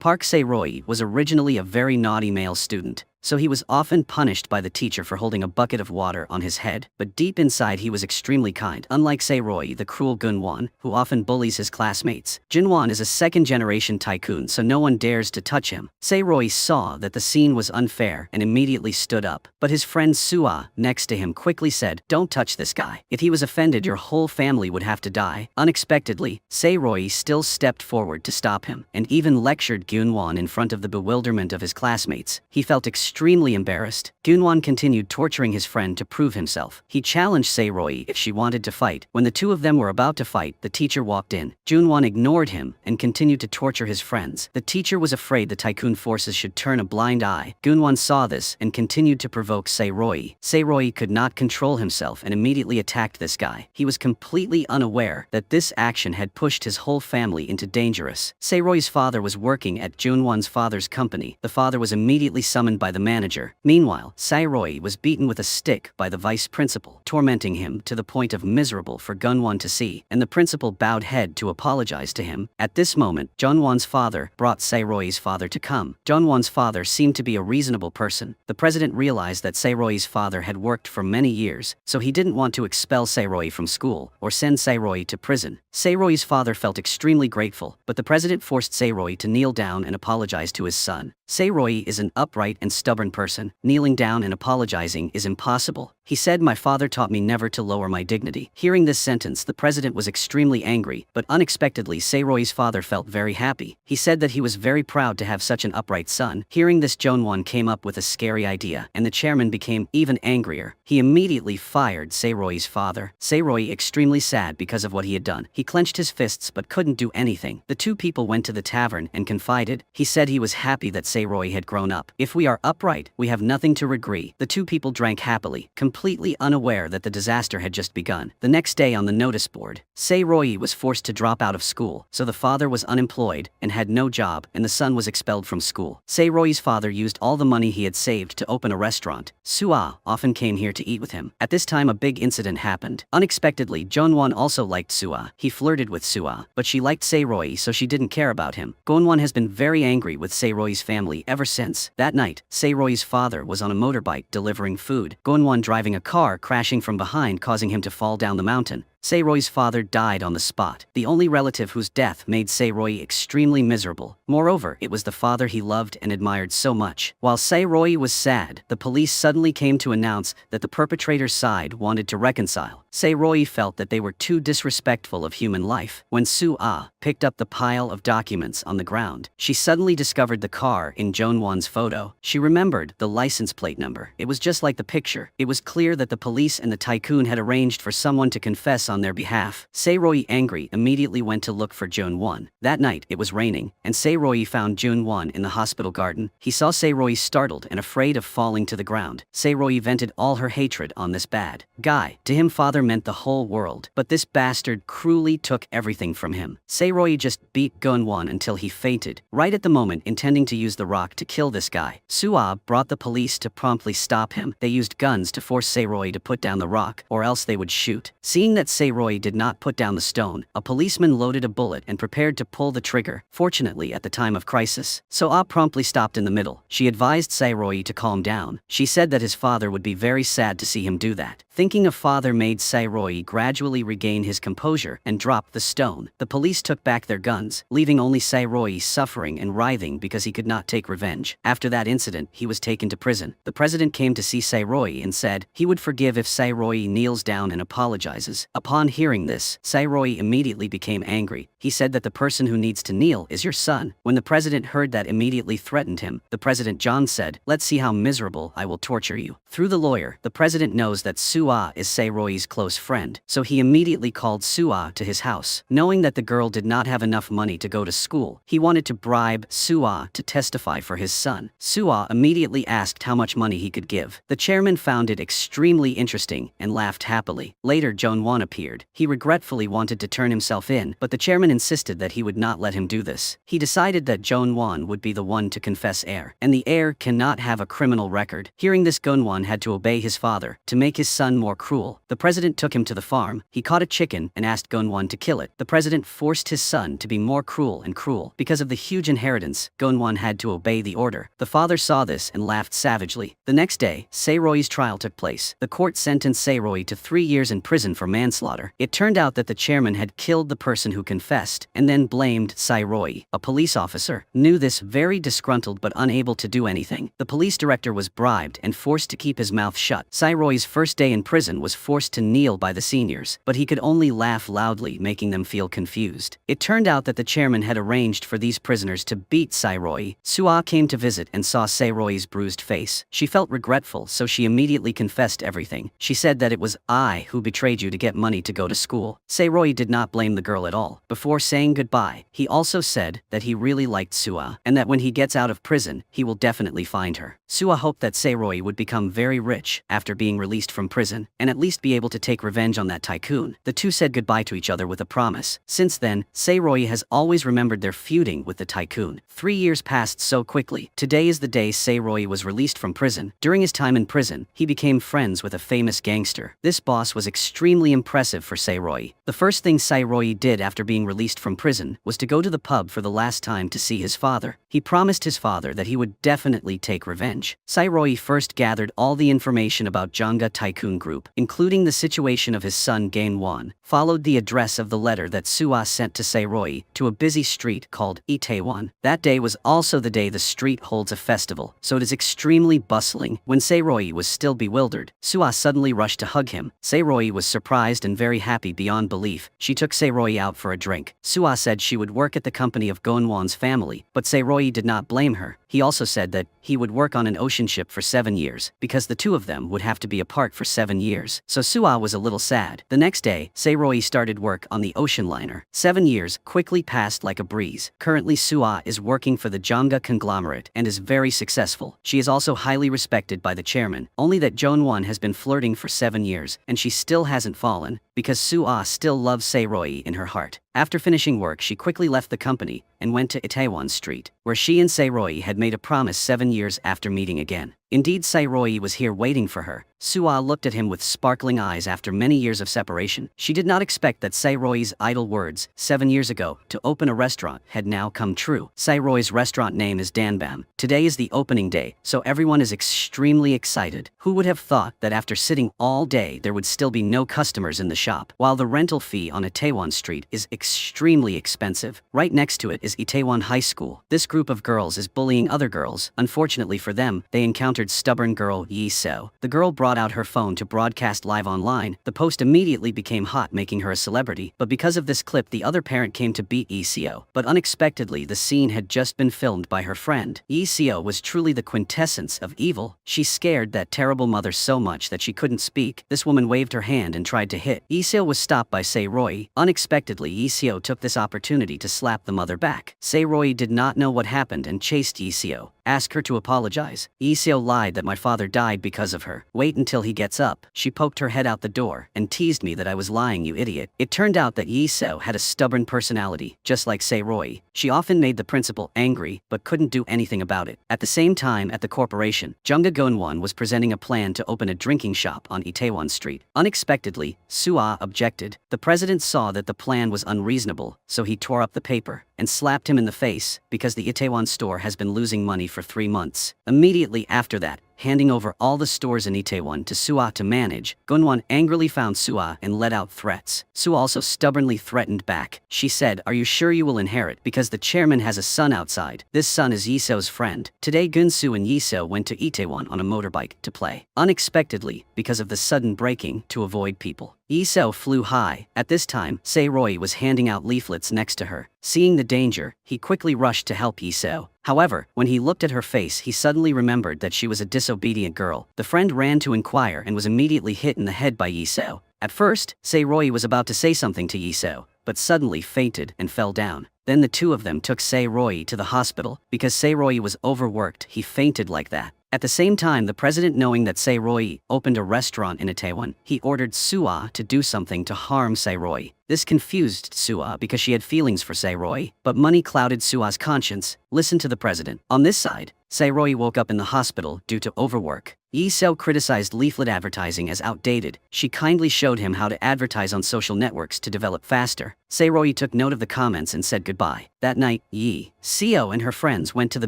Park Se-roy was originally a very naughty male student, so he was often punished by the teacher for holding a bucket of water on his head, but deep inside he was extremely kind. Unlike Se-roy, the cruel Gunwon, who often bullies his classmates, Junwon is a second-generation tycoon, so no one dares to touch him. Se-roy saw that the scene was unfair and immediately stood up, but his friend Sua, next to him, quickly said, "Don't touch this guy. If he was offended, your whole family would have to die." Unexpectedly, Se-roy still stepped forward to stop him, and even lectured Gunwon in front of the bewilderment of his classmates. He felt extremely embarrassed. Gunwon continued torturing his friend to prove himself. He challenged Se-roy if she wanted to fight. When the two of them were about to fight, the teacher walked in. Junwon ignored him and continued to torture his friends. The teacher was afraid the tycoon forces should turn a blind eye. Gunwon saw this and continued to provoke Se-roy. Se-roy could not control himself and immediately attacked this guy. He was completely unaware that this action had pushed his whole family into dangerous. Se-roy's father was working at Junwon's father's company. The father was immediately summoned by the manager. Meanwhile, Se-roy was beaten with a stick by the vice principal, tormenting him to the point of miserable for Gunwon to see, and the principal bowed head to apologize to him. At this moment, Junwon's father brought Se-roy's father to come. Junwon's father seemed to be a reasonable person. The president realized that Se-roy's father had worked for many years, so he didn't want to expel Se-roy from school or send Se-roy to prison. Se-roy's father felt extremely grateful, but the president forced Se-roy to kneel down and apologize to his son. Se-roy is an upright and stubborn person. Kneeling down and apologizing is impossible. He said, "My father taught me never to lower my dignity." Hearing this sentence, the president was extremely angry, but unexpectedly Se-roy's father felt very happy. He said that he was very proud to have such an upright son. Hearing this, Junwon came up with a scary idea, and the chairman became even angrier. He immediately fired Se-roy's father. Se-roy, extremely sad because of what he had done, he clenched his fists but couldn't do anything. The two people went to the tavern and confided. He said he was happy that Se-roy had grown up. "If we are upright, we have nothing to regret." The two people drank happily, completely unaware that the disaster had just begun. The next day on the notice board, Se-roy was forced to drop out of school, so the father was unemployed and had no job, and the son was expelled from school. Se-roy's father used all the money he had saved to open a restaurant. Sua often came here to eat with him. At this time, a big incident happened. Unexpectedly, Junwon also liked Sua. He flirted with Sua, but she liked Se-roy, so she didn't care about him. Gunwon has been very angry with Se-roy's family ever since. That night, Se-roy's father was on a motorbike delivering food. Gunwon driving a car, crashing from behind, causing him to fall down the mountain. Se-roy's father died on the spot, the only relative whose death made Se-roy extremely miserable. Moreover, it was the father he loved and admired so much. While Se-roy was sad, the police suddenly came to announce that the perpetrator's side wanted to reconcile. Se-roy felt that they were too disrespectful of human life. When Sua picked up the pile of documents on the ground, she suddenly discovered the car in Junwon's photo. She remembered the license plate number. It was just like the picture. It was clear that the police and the tycoon had arranged for someone to confess on their behalf. Se-roy, angry, immediately went to look for Junwon. That night, it was raining, and Se-roy found Junwon in the hospital garden. He saw Se-roy startled and afraid of falling to the ground. Se-roy vented all her hatred on this bad guy. To him, father meant the whole world, but this bastard cruelly took everything from him. Se-roy just beat Gunwon until he fainted, right at the moment intending to use the rock to kill this guy. Sua brought the police to promptly stop him. They used guns to force Se-roy to put down the rock, or else they would shoot. Seeing that Se-roy did not put down the stone, a policeman loaded a bullet and prepared to pull the trigger. Fortunately, at the time of crisis, Sua promptly stopped in the middle. She advised Se-roy to calm down. She said that his father would be very sad to see him do that. Thinking of father made Se-roy gradually regain his composure and dropped the stone. The police took back their guns, leaving only Se-roy suffering and writhing because he could not take revenge. After that incident, he was taken to prison. The president came to see Se-roy and said he would forgive if Se-roy kneels down and apologizes. Upon hearing this, Se-roy immediately became angry. He said that the person who needs to kneel is your son. When the president heard that, immediately threatened him. The president John said, "Let's see how miserable I will torture you." Through the lawyer, the president knows that Sua is Se-roy's close friend, so he immediately called Sua to his house. Knowing that the girl did not have enough money to go to school, he wanted to bribe Sua to testify for his son. Sua immediately asked how much money he could give. The chairman found it extremely interesting and laughed happily. Later, Junwon appeared. He regretfully wanted to turn himself in, but the chairman insisted that he would not let him do this. He decided that Gunwon would be the one to confess heir, and the heir cannot have a criminal record. Hearing this, Gunwon had to obey his father to make his son more cruel. The president took him to the farm. He caught a chicken and asked Gunwon to kill it. The president forced his son to be more cruel and cruel. Because of the huge inheritance, Gunwon had to obey the order. The father saw this and laughed savagely. The next day, Se-roi's trial took place. The court sentenced Se-roi to 3 years in prison for manslaughter. It turned out that the chairman had killed the person who confessed and then blamed Se-roi. A police officer knew this, very disgruntled but unable to do anything. The police director was bribed and forced to keep his mouth shut. Se-roi's first day in prison was forced to kneel by the seniors, but he could only laugh loudly, making them feel confused. It turned out that the chairman had arranged for these prisoners to beat Se-roi. Sua came to visit and saw Se-roi's bruised face. She felt regretful, so she immediately confessed everything. She said that it was I who betrayed you to get money to go to school. Se-roi did not blame the girl at all. Before saying goodbye, he also said that he really liked Sua, and that when he gets out of prison, he will definitely find her. Sua hoped that Se-roi would become very rich after being released from prison, and at least be able to take revenge on that tycoon. The two said goodbye to each other with a promise. Since then, Se-roi has always remembered their feuding with the tycoon. 3 years passed so quickly. Today is the day Se-roi was released from prison. During his time in prison, he became friends with a famous gangster. This boss was extremely impressive for Se-roi. The first thing Se-roi did after being released from prison was to go to the pub for the last time to see his father. He promised his father that he would definitely take revenge. Se-roi first gathered all the information about Jangga Tycoon Group, including the situation of his son Gunwon, followed the address of the letter that Sua sent to Se-roi to a busy street called Itaewon. That day was also the day the street holds a festival, so it is extremely bustling. When Se-roi was still bewildered, Sua suddenly rushed to hug him. Se-roi was surprised and very happy beyond belief. She took Se-roi out for a drink. Sua said she would work at the company of Gunwon's family, but Se-roi did not blame her. He also said that he would work on an ocean ship for 7 years, because the two of them would have to be apart for 7 years. So Sua was a little sad. The next day, Se-roi started work on the ocean liner. 7 years quickly passed like a breeze. Currently, Sua is working for the Jangga conglomerate and is very successful. She is also highly respected by the chairman. Only that Gunwon has been flirting for 7 years, and she still hasn't fallen, because Sua still loves Se-roi in her heart. After finishing work, she quickly left the company and went to Itaewon Street, where she and Se-roi had made a promise 7 years after meeting again. Indeed, Se-roi was here waiting for her. Sua looked at him with sparkling eyes after many years of separation. She did not expect that Se-roi's idle words 7 years ago to open a restaurant had now come true. Se-roi's restaurant name is Danbam. Today is the opening day, so everyone is extremely excited. Who would have thought that after sitting all day there would still be no customers in the shop? While the rental fee on Itaewon Street is extremely expensive, right next to it is Itaewon High School. This group of girls is bullying other girls. Unfortunately for them, they encountered stubborn girl Yi Seo. The girl brought out her phone to broadcast live online. The post immediately became hot, making her a celebrity. But because of this clip, the other parent came to beat Yi Seo. But unexpectedly, the scene had just been filmed by her friend. Yi Seo was truly the quintessence of evil. She scared that terrible mother so much that she couldn't speak. This woman waved her hand and tried to hit. Yi Seo was stopped by Se-roi. Unexpectedly, Yi Seo took this opportunity to slap the mother back. Se-roi did not know what happened and chased Yi Seo. Ask her to apologize. Yi Seo lied that my father died because of her. Wait until he gets up. She poked her head out the door and teased me that I was lying, you idiot. It turned out that Yi Seo had a stubborn personality, just like Se-roi. She often made the principal angry, but couldn't do anything about it. At the same time, at the corporation, Jangga Gunwon was presenting a plan to open a drinking shop on Itaewon Street. Unexpectedly, Sua objected. The president saw that the plan was unreasonable, so he tore up the paper and slapped him in the face because the Itaewon store has been losing money for 3 months. Immediately after that, handing over all the stores in Itaewon to Sua to manage, Gunwon angrily found Sua and let out threats. Sua also stubbornly threatened back. She said, "Are you sure you will inherit? Because the chairman has a son outside. This son is Yi Seo's friend." Today, Gunsu and Yi Seo went to Itaewon on a motorbike to play. Unexpectedly, because of the sudden braking to avoid people, Yi Seo flew high. At this time, Se-roi was handing out leaflets next to her. Seeing the danger, he quickly rushed to help Yi Seo. However, when he looked at her face, he suddenly remembered that she was a disobedient girl. The friend ran to inquire and was immediately hit in the head by Yi Seo. At first, Se-roi was about to say something to Yi Seo, but suddenly fainted and fell down. Then the two of them took Se-roi to the hospital. Because Se-roi was overworked, he fainted like that. At the same time, the president, knowing that Se-roi opened a restaurant in Itaewon, he ordered Sua to do something to harm Se-roi. This confused Sua because she had feelings for Sae-Roy, but money clouded Sua's conscience. Listen to the president. On this side, Sae-Roy woke up in the hospital due to overwork. Yi Seo criticized leaflet advertising as outdated. She kindly showed him how to advertise on social networks to develop faster. Sae-Roy took note of the comments and said goodbye. That night, Yi Seo and her friends went to the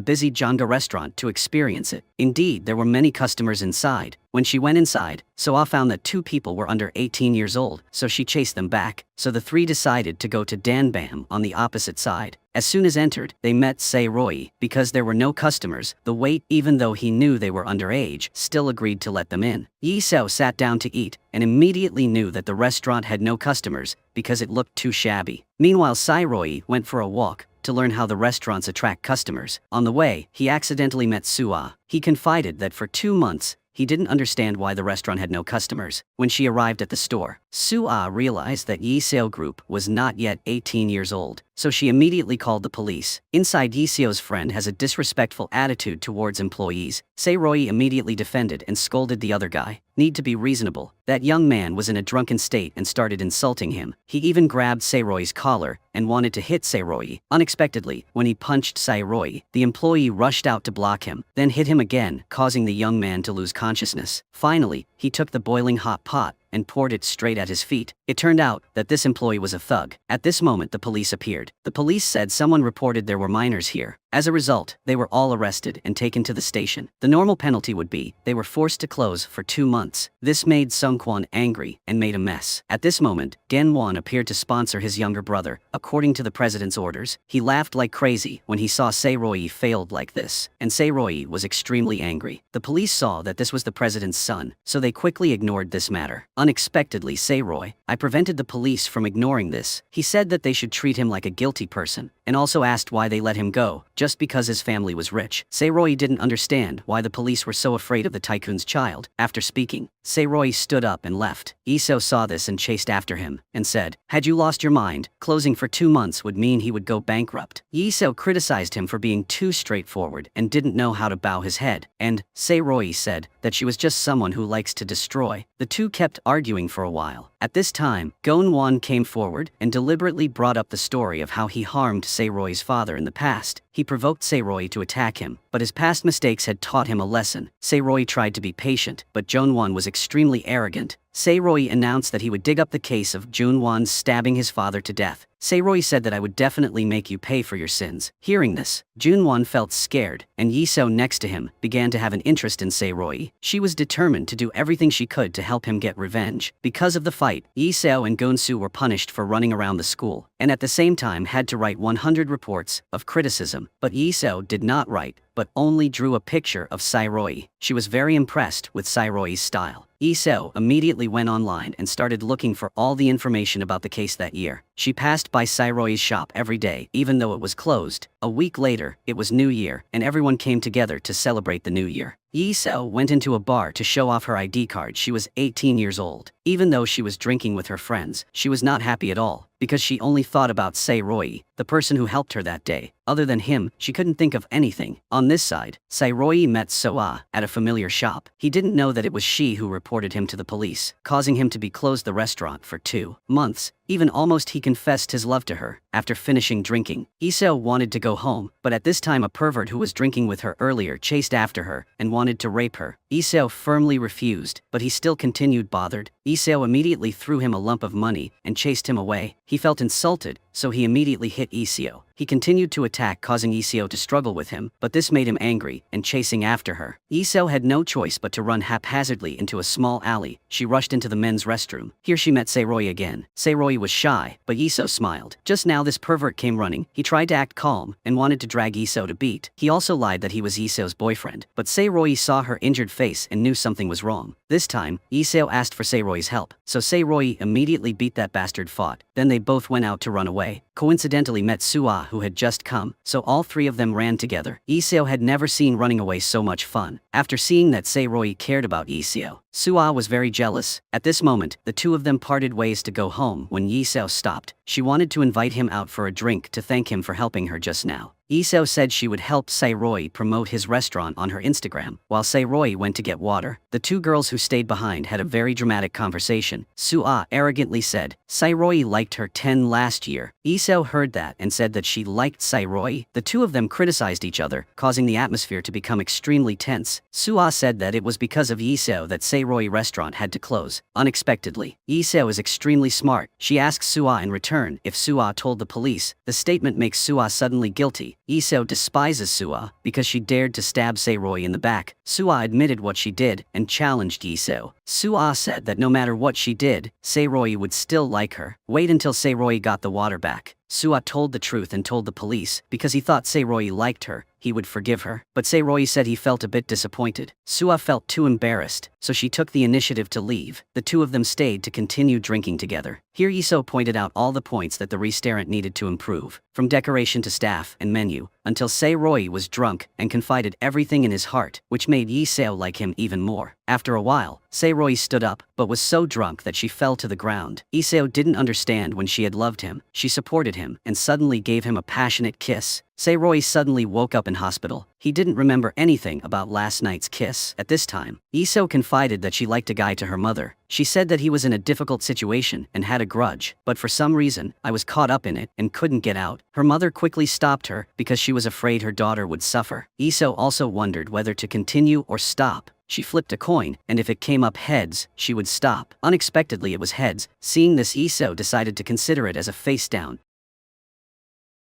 busy Janga restaurant to experience it. Indeed, there were many customers inside. When she went inside, Soa found that 2 people were under 18 years old, so she chased them back. So the 3 decided to go to Danbam on the opposite side. As soon as entered, they met Sae-Roy. Because there were no customers, the wait, even though he knew they were underage, still agreed to let them in. Yi Seo sat down to eat, and immediately knew that the restaurant had no customers, because it looked too shabby. Meanwhile, Sae-Roy went for a walk to learn how the restaurants attract customers. On the way, he accidentally met Sua. He confided that for 2 months, he didn't understand why the restaurant had no customers. When she arrived at the store, Sua realized that Yi Seo Group was not yet 18 years old, so she immediately called the police. Inside, Yi Seo's friend has a disrespectful attitude towards employees. Sae-Roy immediately defended and scolded the other guy. Need to be reasonable. That young man was in a drunken state and started insulting him. He even grabbed Sae-Roy's collar and wanted to hit Sae-Roy. Unexpectedly, when he punched Sae-Roy, the employee rushed out to block him, then hit him again, causing the young man to lose consciousness. Finally, he took the boiling hot pot and poured it straight at his feet. It turned out that this employee was a thug. At this moment, the police appeared. The police said someone reported there were minors here. As a result, they were all arrested and taken to the station. The normal penalty would be they were forced to close for 2 months. This made Sung Kwon angry and made a mess. At this moment, Gen Won appeared to sponsor his younger brother. According to the president's orders, he laughed like crazy when he saw Sae-Roy failed like this, and Sae-Roy was extremely angry. The police saw that this was the president's son, so they quickly ignored this matter. Unexpectedly, Sae-Roy, I prevented the police from ignoring this. He said that they should treat him like a guilty person, and also asked why they let him go, just because his family was rich. Sae-Roy didn't understand why the police were so afraid of the tycoon's child. After speaking, Sae-Roy stood up and left. Yi Seo saw this and chased after him, and said, had you lost your mind, closing for 2 months would mean he would go bankrupt. Yi Seo criticized him for being too straightforward and didn't know how to bow his head, and Sae-Roy said that she was just someone who likes to destroy. The two kept arguing for a while. At this time, Gon Won came forward and deliberately brought up the story of how he harmed Sae-Roy's father in the past. He provoked Sae-Roy to attack him, but his past mistakes had taught him a lesson. Sae-Roy tried to be patient, but Jun-Won was extremely arrogant. Sae-Roy announced that he would dig up the case of Jun-Won stabbing his father to death. Sae-Roy said that I would definitely make you pay for your sins. Hearing this, Jun-Won felt scared, and Yi Seo next to him began to have an interest in Sae-Roy. She was determined to do everything she could to help him get revenge. Because of the fight, Yi Seo and Gonsu were punished for running around the school, and at the same time had to write 100 reports of criticism. But Yi Seo did not write, but only drew a picture of Sae-Roy. She was very impressed with Sae-Roy's style. Yi Seo immediately went online and started looking for all the information about the case that year. She passed by Sae-Roy's shop every day, even though it was closed. A week later, it was New Year, and everyone came together to celebrate the New Year. Yi Seo went into a bar to show off her ID card. She was 18 years old. Even though she was drinking with her friends, she was not happy at all, because she only thought about Sae-Roy, the person who helped her that day. Other than him, she couldn't think of anything. On this side, Sae-Roy met Soa at a familiar shop. He didn't know that it was she who reported him to the police, causing him to be closed the restaurant for 2 months. Even almost he confessed his love to her. After finishing drinking, Yi Seo wanted to go home, but at this time a pervert who was drinking with her earlier chased after her and wanted to rape her. Yi Seo firmly refused, but he still continued bothered. Yi Seo immediately threw him a lump of money and chased him away. He felt insulted, so he immediately hit Yi Seo. He continued to attack, causing Yi Seo to struggle with him, but this made him angry and chasing after her. Yi Seo had no choice but to run haphazardly into a small alley. She rushed into the men's restroom. Here she met Sae-Roy again. Sae-Roy was shy, but Yi Seo smiled. Just now this pervert came running. He tried to act calm and wanted to drag Yi Seo to beat. He also lied that he was Yi Seo's boyfriend, but Sae-Roy saw her injured face and knew something was wrong. This time, Yi Seo asked for Sae-Roy's help, so Sae-Roy immediately beat that bastard fought. Then they both went out to run away. Coincidentally met Sua, who had just come, so all 3 of them ran together. Yi Seo had never seen running away so much fun. After seeing that Sae-Roy cared about Yi Seo, Sua was very jealous. At this moment, the 2 of them parted ways to go home when Yi Seo stopped. She wanted to invite him out for a drink to thank him for helping her just now. Iseo said she would help Sae-Roy promote his restaurant on her Instagram, while Sae-Roy went to get water. The two girls who stayed behind had a very dramatic conversation. Soo-ah arrogantly said, Sae-Roy liked her 10 last year. Iseo heard that and said that she liked Sae-Roy. The two of them criticized each other, causing the atmosphere to become extremely tense. Soo-ah said that it was because of Iseo that Sae-Roy restaurant had to close. Unexpectedly, Iseo is extremely smart. She asks Soo-ah in return if Soo-ah told the police. The statement makes Soo-ah suddenly guilty. Iseo despises Soo-ah because she dared to stab Sae-Roy in the back. Soo-ah admitted what she did and challenged Iseo. Soo-ah said that no matter what she did, Sae-Roy would still like her. Wait until Sae-Roy got the water back. Soo-ah told the truth and told the police because he thought Sae-Roy liked her, he would forgive her. But Sae-Roy said he felt a bit disappointed. Soo-ah felt too embarrassed, so she took the initiative to leave. The two of them stayed to continue drinking together. Here Iseo pointed out all the points that the restaurant needed to improve, from decoration to staff and menu, until Sae-Roy was drunk and confided everything in his heart, which made Iseo like him even more. After a while, Sae-Roy stood up, but was so drunk that she fell to the ground. Iseo didn't understand when she had loved him. She supported him and suddenly gave him a passionate kiss. Sae-Roy suddenly woke up in hospital. He didn't remember anything about last night's kiss. At this time, Iseo confided that she liked a guy to her mother. She said that he was in a difficult situation and had a grudge, but for some reason, I was caught up in it and couldn't get out. Her mother quickly stopped her because she was afraid her daughter would suffer. Iseo also wondered whether to continue or stop. She flipped a coin, and if it came up heads, she would stop. Unexpectedly it was heads. Seeing this, Iseo decided to consider it as a face down.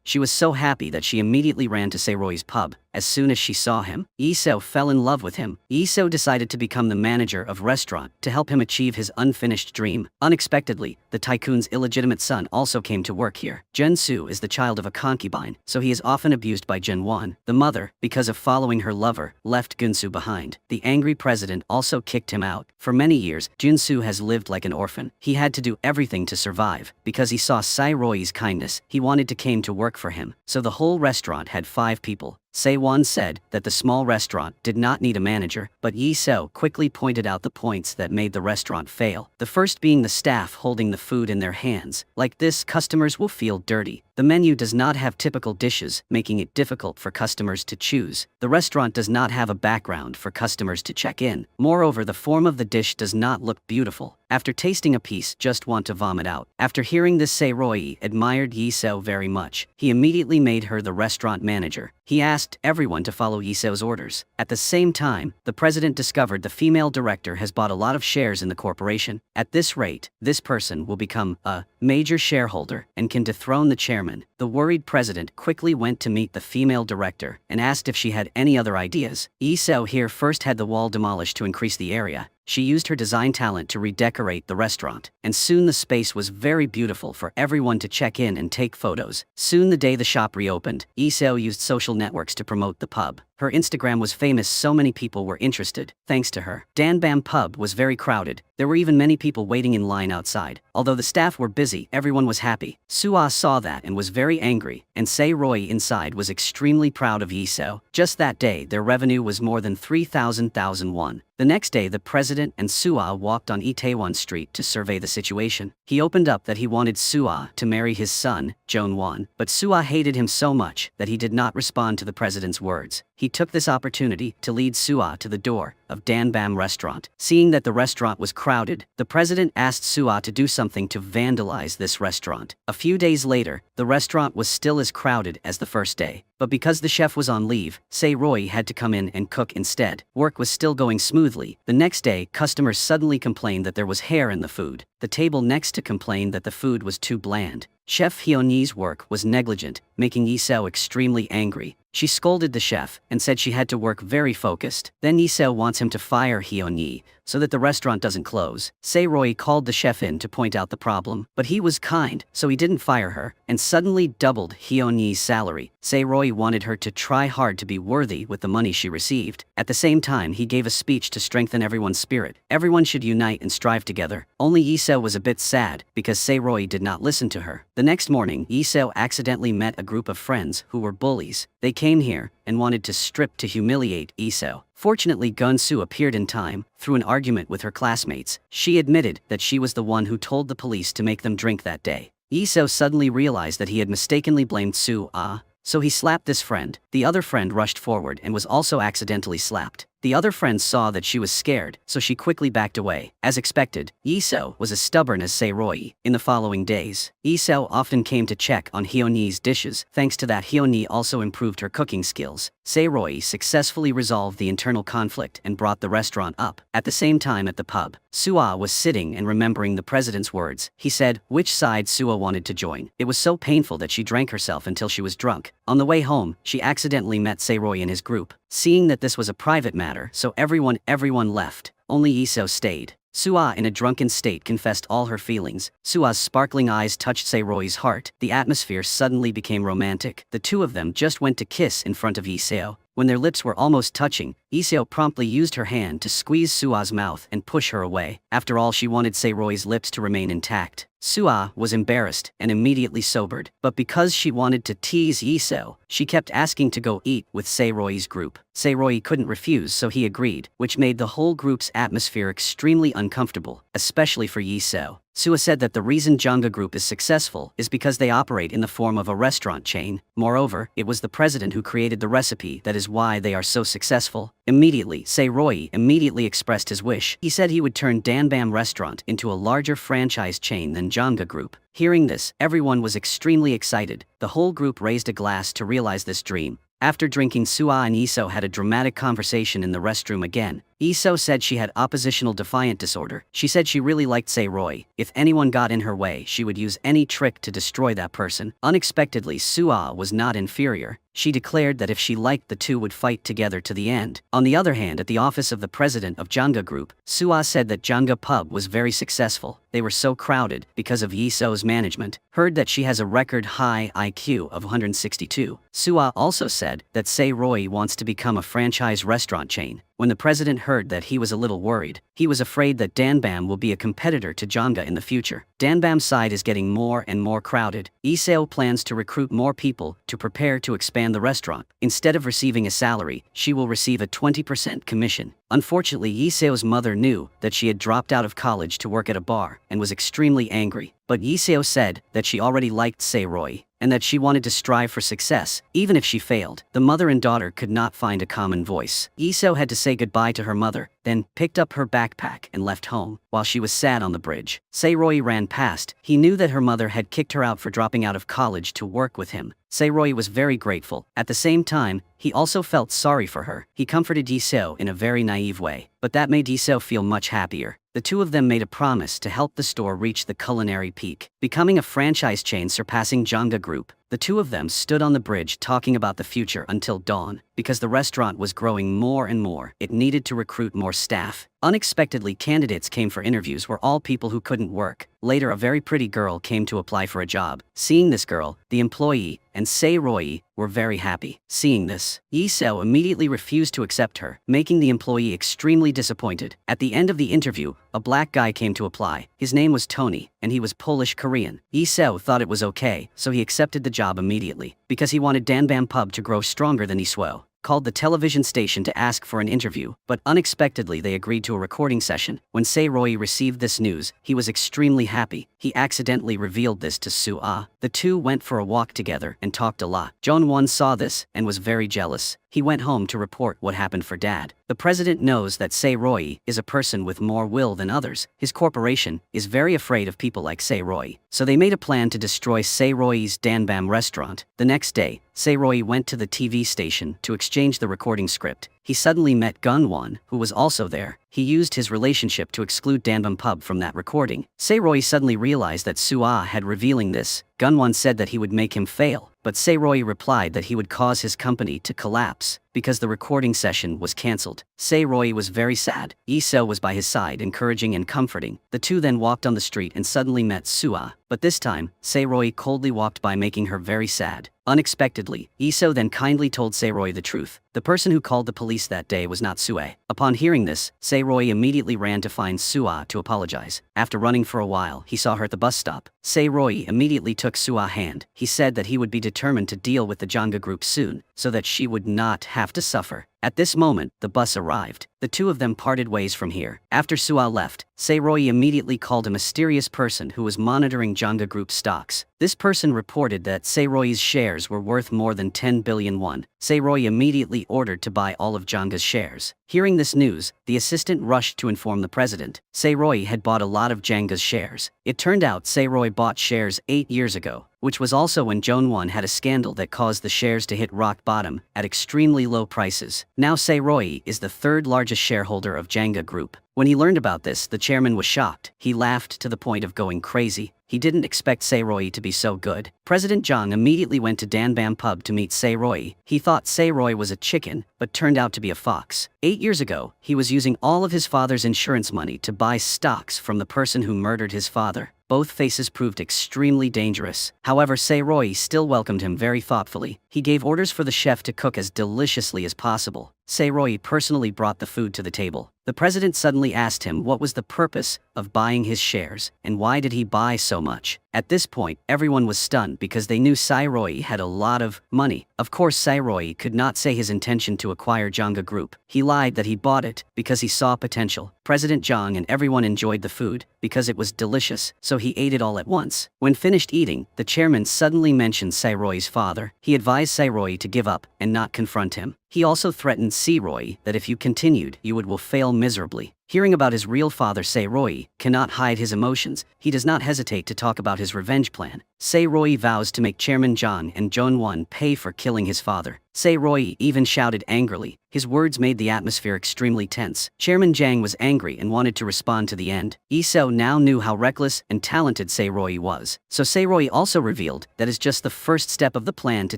She was so happy that she immediately ran to Sae-Roy's pub. As soon as she saw him, Iseo fell in love with him. Iseo decided to become the manager of restaurant to help him achieve his unfinished dream. Unexpectedly, the tycoon's illegitimate son also came to work here. Jun-soo is the child of a concubine, so he is often abused by Jun-won. The mother, because of following her lover, left Gun-soo behind. The angry president also kicked him out. For many years, Jun-soo has lived like an orphan. He had to do everything to survive. Because he saw Sae-Roy's kindness, he wanted to came to work for him. So the whole restaurant had 5 people. Sae-won said that the small restaurant did not need a manager, but Iseo quickly pointed out the points that made the restaurant fail. The first being the staff holding the food in their hands. Like this, customers will feel dirty. The menu does not have typical dishes, making it difficult for customers to choose. The restaurant does not have a background for customers to check in. Moreover, the form of the dish does not look beautiful. After tasting a piece, just want to vomit out. After hearing this, Sae-Roy admired Iseo very much. He immediately made her the restaurant manager. He asked everyone to follow Iseo's orders. At the same time, the president discovered the female director has bought a lot of shares in the corporation. At this rate, this person will become a major shareholder and can dethrone the chairman. The worried president quickly went to meet the female director and asked if she had any other ideas. Iseo here first had the wall demolished to increase the area. She used her design talent to redecorate the restaurant, and soon the space was very beautiful for everyone to check in and take photos. Soon the day the shop reopened, Iseo used social networks to promote the pub. Her Instagram was famous, so many people were interested, thanks to her. Danbam pub was very crowded. There were even many people waiting in line outside. Although the staff were busy, everyone was happy. Soo-ah saw that and was very angry, and Sae-Roy inside was extremely proud of Iseo. Just that day, their revenue was more than 3,000 won. The next day, the president and Soo-ah walked on Itaewon Street to survey the situation. He opened up that he wanted Soo-ah to marry his son, Jun-won, but Soo-ah hated him so much that he did not respond to the president's words. He took this opportunity to lead Soo-ah to the door of Danbam restaurant. Seeing that the restaurant was crowded, the president asked Soo-ah to do something to vandalize this restaurant. A few days later, the restaurant was still as crowded as the first day. But because the chef was on leave, Sae-Roy had to come in and cook instead. Work was still going smoothly. The next day, customers suddenly complained that there was hair in the food. The table next to complained that the food was too bland. Chef Hyun-yi's work was negligent, making Iseo extremely angry. She scolded the chef and said she had to work very focused. Then Iseo wants him to fire Hyun-yi so that the restaurant doesn't close. Sae-Roy called the chef in to point out the problem, but he was kind, so he didn't fire her, and suddenly doubled Hyun-yi's salary. Sae-Roy wanted her to try hard to be worthy with the money she received. At the same time, he gave a speech to strengthen everyone's spirit. Everyone should unite and strive together. Only Iseo was a bit sad because Sae-Roy did not listen to her. The next morning, Iseo accidentally met a group of friends who were bullies. They came here and wanted to strip to humiliate Iseo. Fortunately, Gun-soo appeared in time. Through an argument with her classmates, she admitted that she was the one who told the police to make them drink that day. Iseo suddenly realized that he had mistakenly blamed Soo-ah, so he slapped this friend. The other friend rushed forward and was also accidentally slapped. The other friend saw that she was scared, so she quickly backed away. As expected, Iseo was as stubborn as Sae-roi. In the following days, Iseo often came to check on Hyunhee's dishes. Thanks to that, Hyunhee also improved her cooking skills. Sae-roi successfully resolved the internal conflict and brought the restaurant up. At the same time at the pub, Soo-ah was sitting and remembering the president's words. He said which side Soo-ah wanted to join. It was so painful that she drank herself until she was drunk. On the way home, she accidentally met Sae-roi in his group. Seeing that this was a private matter, so everyone left. Only Iseo stayed. Soo-ah in a drunken state confessed all her feelings. Soo-ah's sparkling eyes touched Sae-roi's heart. The atmosphere suddenly became romantic. The two of them just went to kiss in front of Iseo. When their lips were almost touching, Iseo promptly used her hand to squeeze Soo-ah's mouth and push her away. After all, she wanted Sae-roi's lips to remain intact. Soo-ah was embarrassed and immediately sobered, but because she wanted to tease Iseo, she kept asking to go eat with Sae-roi's group. Sae-roi couldn't refuse, so he agreed, which made the whole group's atmosphere extremely uncomfortable, especially for Iseo. Soo-ah said that the reason Jangga Group is successful is because they operate in the form of a restaurant chain. Moreover, it was the president who created the recipe, that is why they are so successful. Immediately, Sae-roi expressed his wish. He said he would turn Danbam Restaurant into a larger franchise chain than Jangga Group. Hearing this, everyone was extremely excited. The whole group raised a glass to realize this dream. After drinking, Soo-ah and Iseo had a dramatic conversation in the restroom again. Iseo said she had oppositional defiant disorder. She said she really liked Sae-roi. If anyone got in her way, she would use any trick to destroy that person. Unexpectedly, Soo-ah was not inferior. She declared that if she liked, the two would fight together to the end. On the other hand, at the office of the president of Jangga Group, Soo-ah said that Jangga Pub was very successful. They were so crowded because of Iseo's management. Heard that she has a record high IQ of 162. Soo-ah also said that Sae-roi wants to become a franchise restaurant chain. When the president heard that, he was a little worried. He was afraid that Danbam will be a competitor to Jangga in the future. Danbam's side is getting more and more crowded. Iseo plans to recruit more people to prepare to expand the restaurant. Instead of receiving a salary, she will receive a 20% commission. Unfortunately, Iseo's mother knew that she had dropped out of college to work at a bar and was extremely angry. But Iseo said that she already liked Sae-roi and that she wanted to strive for success, even if she failed. The mother and daughter could not find a common voice. Iseo had to say goodbye to her mother, then picked up her backpack and left home. While she was sad on the bridge, Sae-roi ran past. He knew that her mother had kicked her out for dropping out of college to work with him. Sae-roi was very grateful. At the same time, he also felt sorry for her. He comforted Iseo in a very naive way, but that made Iseo feel much happier. The two of them made a promise to help the store reach the culinary peak, becoming a franchise chain surpassing Jangga Group. The two of them stood on the bridge talking about the future until dawn. Because the restaurant was growing more and more, it needed to recruit more staff. Unexpectedly, candidates came for interviews were all people who couldn't work. Later, a very pretty girl came to apply for a job. Seeing this girl, the employee and Sae-roi were very happy. Seeing this, Iseo immediately refused to accept her, making the employee extremely disappointed. At the end of the interview, a black guy came to apply. His name was Tony, and he was Polish-Korean. Iseo thought it was okay, so he accepted the job immediately. Because he wanted Danbam Pub to grow stronger than Iseo, called the television station to ask for an interview, but unexpectedly they agreed to a recording session. When Sae-roi received this news, he was extremely happy. He accidentally revealed this to Soo-ah. The two went for a walk together and talked a lot. Jong-won saw this and was very jealous. He went home to report what happened for dad. The president knows that Sae-roi is a person with more will than others. His corporation is very afraid of people like Sae-roi, so they made a plan to destroy Sae-roi's Danbam restaurant. The next day, Sae-roi went to the TV station to exchange the recording script. He suddenly met Gun-won, who was also there. He used his relationship to exclude Danbam Pub from that recording. Sae-roi suddenly realized that Soo-ah had revealing this. Gun-won said that he would make him fail, but Sae-roi replied that he would cause his company to collapse because the recording session was cancelled. Sae-roi was very sad. Iseo was by his side, encouraging and comforting. The two then walked on the street and suddenly met Soo-ah, but this time, Sae-roi coldly walked by, making her very sad. Unexpectedly, Iseo then kindly told Sae-roi the truth. The person who called the police that day was not Soo-ah. Upon hearing this, Sae-roi immediately ran to find Soo-ah to apologize. After running for a while, he saw her at the bus stop. Sae-roi immediately took Soo-ah's hand. He said that he would be determined to deal with the Jangga Group soon, so that she would not have to suffer. At this moment, the bus arrived. The two of them parted ways from here. After Sual left, Sae-Roy immediately called a mysterious person who was monitoring Janga Group stocks. This person reported that Sae-Roy's shares were worth more than 10 billion won. Sae-Roy immediately ordered to buy all of Janga's shares. Hearing this news, the assistant rushed to inform the president. Sae-Roy had bought a lot of Janga's shares. It turned out Sae-Roy bought shares 8 years ago, which was also when Jeonwon had a scandal that caused the shares to hit rock bottom at extremely low prices. Now Sae-Roy is the third largest shareholder of Janga Group. When he learned about this, the chairman was shocked. He laughed to the point of going crazy. He didn't expect Sae-Roy to be so good. President Jang immediately went to Danbam pub to meet Sae-Roy. He thought Sae-Roy was a chicken, but turned out to be a fox. 8 years ago, he was using all of his father's insurance money to buy stocks from the person who murdered his father. Both faces proved extremely dangerous. However, Sae-Roy still welcomed him very thoughtfully. He gave orders for the chef to cook as deliciously as possible. Sae-Roy personally brought the food to the table. The president suddenly asked him what was the purpose of buying his shares, and why did he buy so much. At this point, everyone was stunned because they knew Sae-Roy had a lot of money. Of course, Sae-Roy could not say his intention to acquire Janga Group. He lied that he bought it because he saw potential. President Jang and everyone enjoyed the food because it was delicious, so he ate it all at once. When finished eating, the chairman suddenly mentioned Sae-Roy's father. He advised Sae-Roy to give up and not confront him. He also threatened Sae-Roy that if you continued, you will fail miserably. Hearing about his real father, Sae-Roy cannot hide his emotions. He does not hesitate to talk about his revenge plan. Sae-Roy vows to make Chairman Jang and Jeonwon pay for killing his father. Sae-Roy even shouted angrily. His words made the atmosphere extremely tense. Chairman Jang was angry and wanted to respond to the end. Lee-seo now knew how reckless and talented Sae-Roy was. So Sae-Roy also revealed that is just the first step of the plan to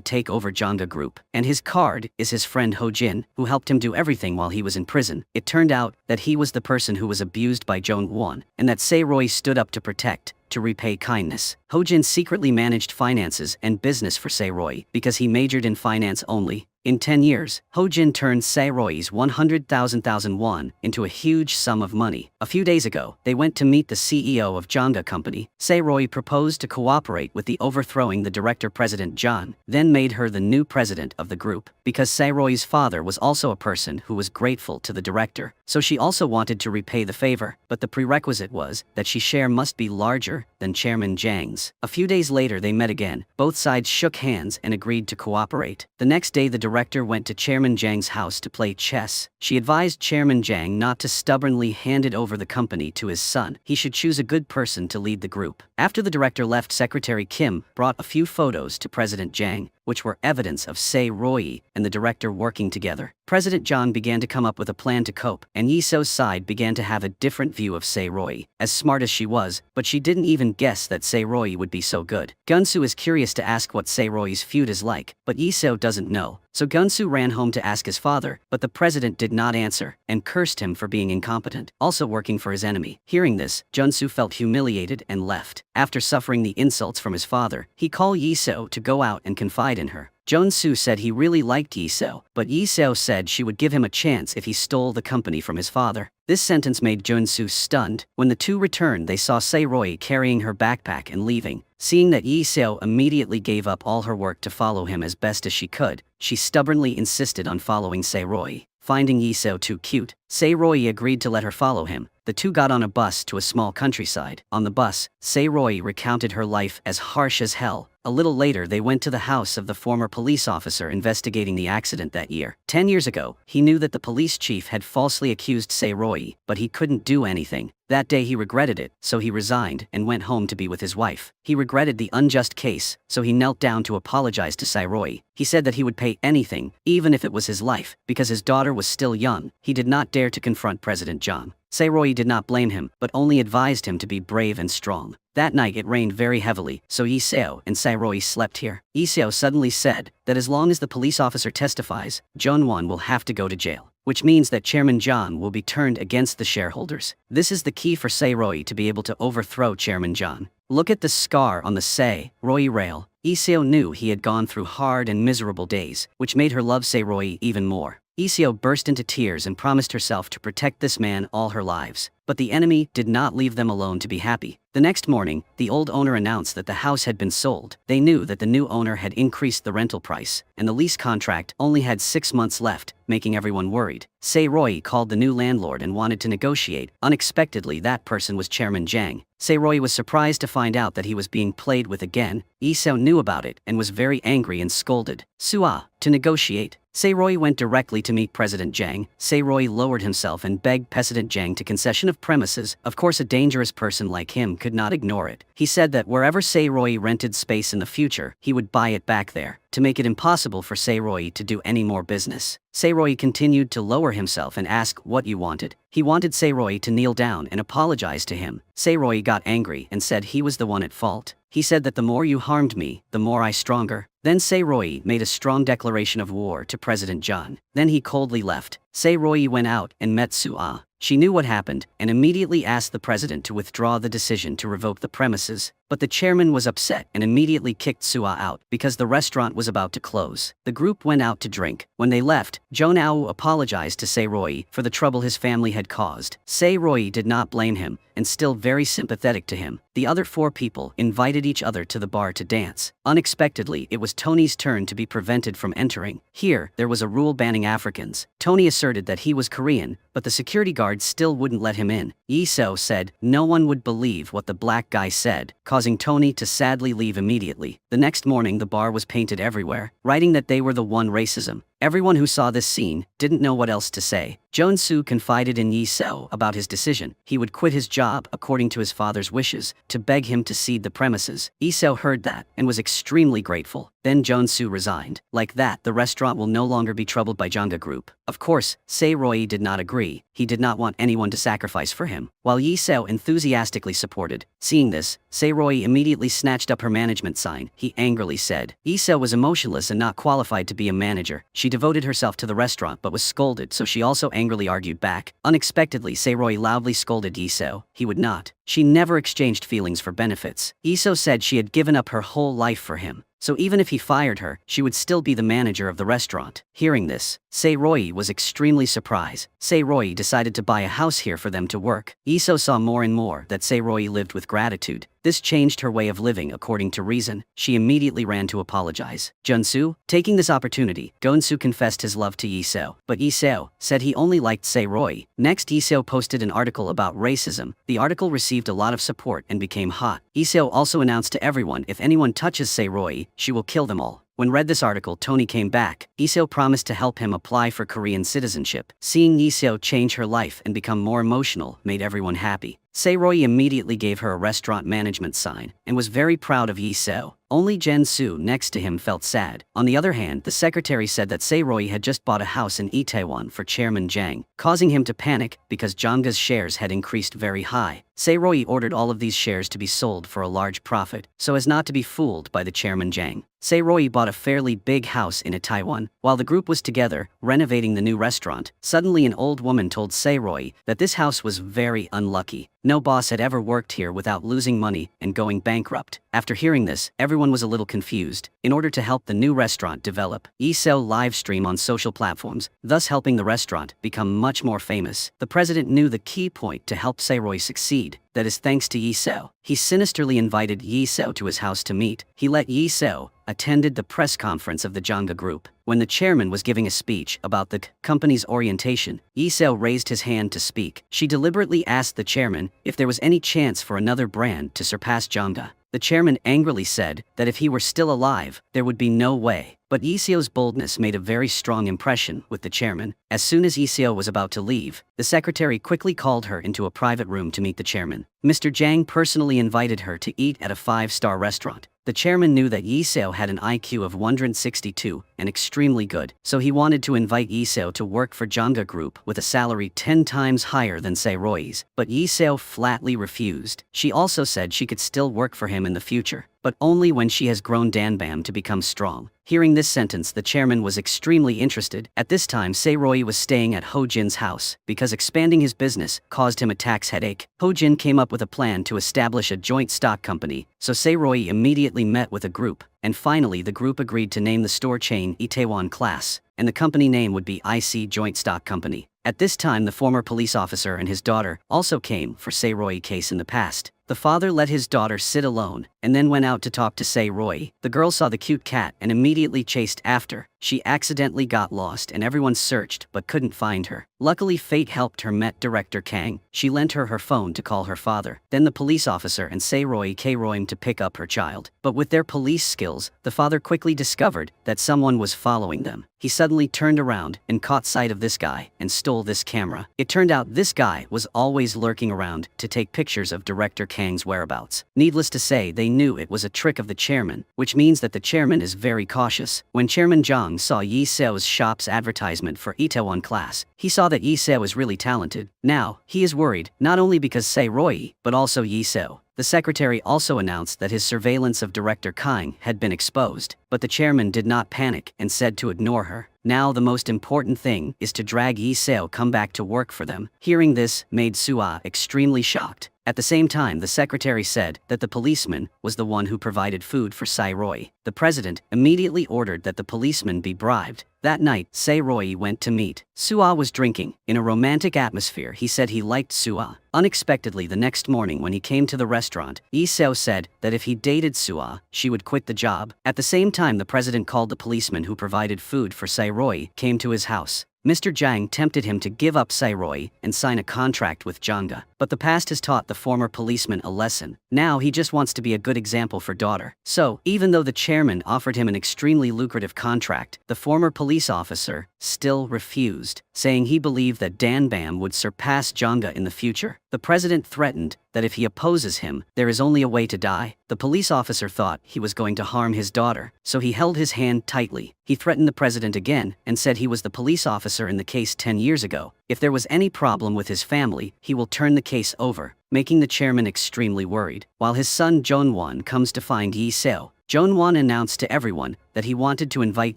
take over Janga Group. And his card is his friend Ho-jin, who helped him do everything while he was in prison. It turned out that he was the person who was abused by Jeonwon, and that Sae-Roy stood up to protect, to repay kindness. Ho-jin secretly managed finances and business for Sae-Roy because he majored in finance only. In 10 years, Ho-jin turned Sae-Roy's 100,000 won into a huge sum of money. A few days ago, they went to meet the CEO of Janga Company. Sae-Roy proposed to cooperate with the overthrowing the director President John, then made her the new president of the group. Because Sae-Roy's father was also a person who was grateful to the director, so she also wanted to repay the favor, but the prerequisite was that she share must be larger than Chairman Jang's. A few days later they met again. Both sides shook hands and agreed to cooperate. The next day the director went to Chairman Jang's house to play chess. She advised Chairman Jang not to stubbornly hand it over the company to his son. He should choose a good person to lead the group. After the director left, Secretary Kim brought a few photos to President Jang, which were evidence of Sae-Roy and the director working together. President Jang began to come up with a plan to cope, and Lee-seo's side began to have a different view of Sae-Roy. As smart as she was, but she didn't even guess that Sae-Roy would be so good. Gunsu is curious to ask what Sae-Roy's feud is like, but Lee-seo doesn't know. So Gunsu ran home to ask his father, but the president did not answer, and cursed him for being incompetent, also working for his enemy. Hearing this, Junsu felt humiliated and left. After suffering the insults from his father, he called Lee-seo to go out and confide in her. Junsu said he really liked Lee-seo, but Lee-seo said she would give him a chance if he stole the company from his father. This sentence made Junsu stunned. When the two returned, they saw Sae-Roy carrying her backpack and leaving. Seeing that Lee-seo immediately gave up all her work to follow him as best as she could, she stubbornly insisted on following Sae-Roy. Finding Lee-seo too cute, Sae-Roy agreed to let her follow him. The two got on a bus to a small countryside. On the bus, Sae-Roy recounted her life as harsh as hell. A little later they went to the house of the former police officer investigating the accident that year. 10 years ago, he knew that the police chief had falsely accused Sae-Roy, but he couldn't do anything. That day he regretted it, so he resigned and went home to be with his wife. He regretted the unjust case, so he knelt down to apologize to Sae-Roy. He said that he would pay anything, even if it was his life, because his daughter was still young. He did not dare to confront President Jang. Sae-Roy did not blame him, but only advised him to be brave and strong. That night it rained very heavily, so Lee-seo and Sae-Roy slept here. Lee-seo suddenly said that as long as the police officer testifies, Jeonwon will have to go to jail, which means that Chairman Jang will be turned against the shareholders. This is the key for Sae-Roy to be able to overthrow Chairman Jang. Look at the scar on the Sae-Roy rail. Lee-seo knew he had gone through hard and miserable days, which made her love Sae-Roy even more. Lee-seo burst into tears and promised herself to protect this man all her lives. But the enemy did not leave them alone to be happy. The next morning, the old owner announced that the house had been sold. They knew that the new owner had increased the rental price, and the lease contract only had 6 months left, making everyone worried. Sei-Roi called the new landlord and wanted to negotiate. Unexpectedly, that person was Chairman Jiang. Sei-Roi was surprised to find out that he was being played with again. Yi-Seo knew about it and was very angry and scolded. "Sua, to negotiate." Sei-Roi went directly to meet President Jiang. Sei-Roi lowered himself and begged President Jiang to concession of premises. Of course, a dangerous person like him could not ignore it. He said that wherever Sei-Roi rented space in the future, he would buy it back there, to make it impossible for Sei-Roi to do any more business. Sei-Roi continued to lower himself and ask what you wanted. He wanted Sei-Roi to kneel down and apologize to him. Sei-Roi got angry and said he was the one at fault. He said that the more you harmed me, the more I stronger. Then Sei-Roi made a strong declaration of war to President Jiang. Then he coldly left. Sei-Roi went out and met Sua. She knew what happened and immediately asked the president to withdraw the decision to revoke the premises. But the chairman was upset and immediately kicked Sua out because the restaurant was about to close. The group went out to drink. When they left, Jonao apologized to Sei-Roi for the trouble his family had caused. Sei-Roi did not blame him and still very sympathetic to him. The other 4 people invited each other to the bar to dance. Unexpectedly, it was Tony's turn to be prevented from entering. Here, there was a rule banning Africans. Tony asserted that he was Korean, but the security guards still wouldn't let him in. Yi-Seo said no one would believe what the black guy said, causing Tony to sadly leave immediately. The next morning, the bar was painted everywhere, writing that they were the one racism. Everyone who saw this scene didn't know what else to say. Jong-soo confided in Yi-Seo about his decision. He would quit his job according to his father's wishes to beg him to cede the premises. Yi-Seo heard that and was extremely grateful. Then Jong-soo resigned. Like that, the restaurant will no longer be troubled by Janga Group. Of course, Sei-Roi did not agree. He did not want anyone to sacrifice for him, while Yi-Seo enthusiastically supported. Seeing this, Sei-Roi immediately snatched up her management sign. He angrily said Yi-Seo was emotionless and not qualified to be a manager. She devoted herself to the restaurant but was scolded, so she also angrily argued back. Unexpectedly, Sei-Roi loudly scolded Yi-Seo. He would not. She never exchanged feelings for benefits. Yi-Seo said she had given up her whole life for him, so even if he fired her, she would still be the manager of the restaurant. Hearing this, Sei-Roi was extremely surprised. Sei-Roi decided to buy a house here for them to work. Yi-Seo saw more and more that Sei-Roi lived with gratitude. This changed her way of living according to reason. She immediately ran to apologize. Jung-soo, taking this opportunity, Gon-soo confessed his love to Yi-Seo, but Yi-Seo said he only liked Sei-Roi. Next, Yi-Seo posted an article about racism. The article received a lot of support and became hot. Yi-Seo also announced to everyone if anyone touches Sei-Roi, she will kill them all. When read this article, Tony came back. Yi-Seo promised to help him apply for Korean citizenship. Seeing Yi-Seo change her life and become more emotional made everyone happy. Sei-Roi immediately gave her a restaurant management sign and was very proud of Yi-Seo. Only Jung-soo next to him felt sad. On the other hand, the secretary said that Sei-Roi had just bought a house in Itaewon for Chairman Jiang, causing him to panic because Janga's shares had increased very high. Sei-Roi ordered all of these shares to be sold for a large profit, so as not to be fooled by the Chairman Jiang. Sei-Roi bought a fairly big house in Itaewon. While the group was together, renovating the new restaurant, suddenly an old woman told Sei-Roi that this house was very unlucky. No boss had ever worked here without losing money and going bankrupt. After hearing this, everyone was a little confused. In order to help the new restaurant develop, Yi-Seo livestream on social platforms, thus helping the restaurant become much more famous. The president knew the key point to help Sei-Roi succeed. That is thanks to Yi-Seo. He sinisterly invited Yi-Seo to his house to meet. He let Yi-Seo attended the press conference of the Janga Group. When the chairman was giving a speech about the company's orientation, Yi-Seo raised his hand to speak. She deliberately asked the chairman if there was any chance for another brand to surpass Janga. The chairman angrily said that if he were still alive, there would be no way. But Yi-Seo's boldness made a very strong impression with the chairman. As soon as Yi-Seo was about to leave, the secretary quickly called her into a private room to meet the chairman. Mr. Jiang personally invited her to eat at a 5-star restaurant. The chairman knew that Yi-Seo had an IQ of 162 and extremely good, so he wanted to invite Yi-Seo to work for Janga Group with a salary 10 times higher than Sei-Roi's. But Yi-Seo flatly refused. She also said she could still work for him in the future, but only when she has grown Danbam to become strong. Hearing this sentence, the chairman was extremely interested. At this time, Sei-Roi was staying at Ho Jin's house because expanding his business caused him a tax headache. Ho Jin came up with a plan to establish a joint stock company, so Sei-Roi immediately met with a group, and finally the group agreed to name the store chain Itaewon Class, and the company name would be IC Joint Stock Company. At this time, the former police officer and his daughter also came for Say Roy case in the past. The father let his daughter sit alone and then went out to talk to Say Roy. The girl saw the cute cat and immediately chased after. She accidentally got lost and everyone searched but couldn't find her. Luckily, fate helped her met Director Kang. She lent her phone to call her father. Then the police officer and Say Roy came to pick up her child. But with their police skills, the father quickly discovered that someone was following them. He suddenly turned around and caught sight of this guy and stole this camera. It turned out this guy was always lurking around to take pictures of Director Kang's whereabouts. Needless to say, they knew it was a trick of the chairman, which means that the chairman is very cautious. When Chairman Zhang saw Yi Seo's shop's advertisement for Itaewon class, he saw that Yi Seo is really talented. Now, he is worried, not only because Say Roy, but also Yi Seo. The secretary also announced that his surveillance of Director Kang had been exposed, but the chairman did not panic and said to ignore her. Now the most important thing is to drag Yi Seo come back to work for them. Hearing this made Sua extremely shocked. At the same time, the secretary said that the policeman was the one who provided food for Say Roy. The president immediately ordered that the policeman be bribed. That night, Say Roy went to meet. Sua was drinking. In a romantic atmosphere, he said he liked Sua. Unexpectedly, the next morning when he came to the restaurant, Yi Seo said that if he dated Sua, she would quit the job. At the same time, the president called the policeman who provided food for Say Roy came to his house. Mr. Zhang tempted him to give up Say Roy and sign a contract with Zhanga. But the past has taught the former policeman a lesson. Now he just wants to be a good example for daughter. So, even though the chairman offered him an extremely lucrative contract, the former police officer still refused, saying he believed that Dan Bam would surpass Zhanga in the future. The president threatened that if he opposes him, there is only a way to die. The police officer thought he was going to harm his daughter, so he held his hand tightly. He threatened the president again and said he was the police officer in the case 10 years ago. If there was any problem with his family, he will turn the case over, making the chairman extremely worried. While his son Jong-won comes to find Yi Seo, Jong-won announced to everyone that he wanted to invite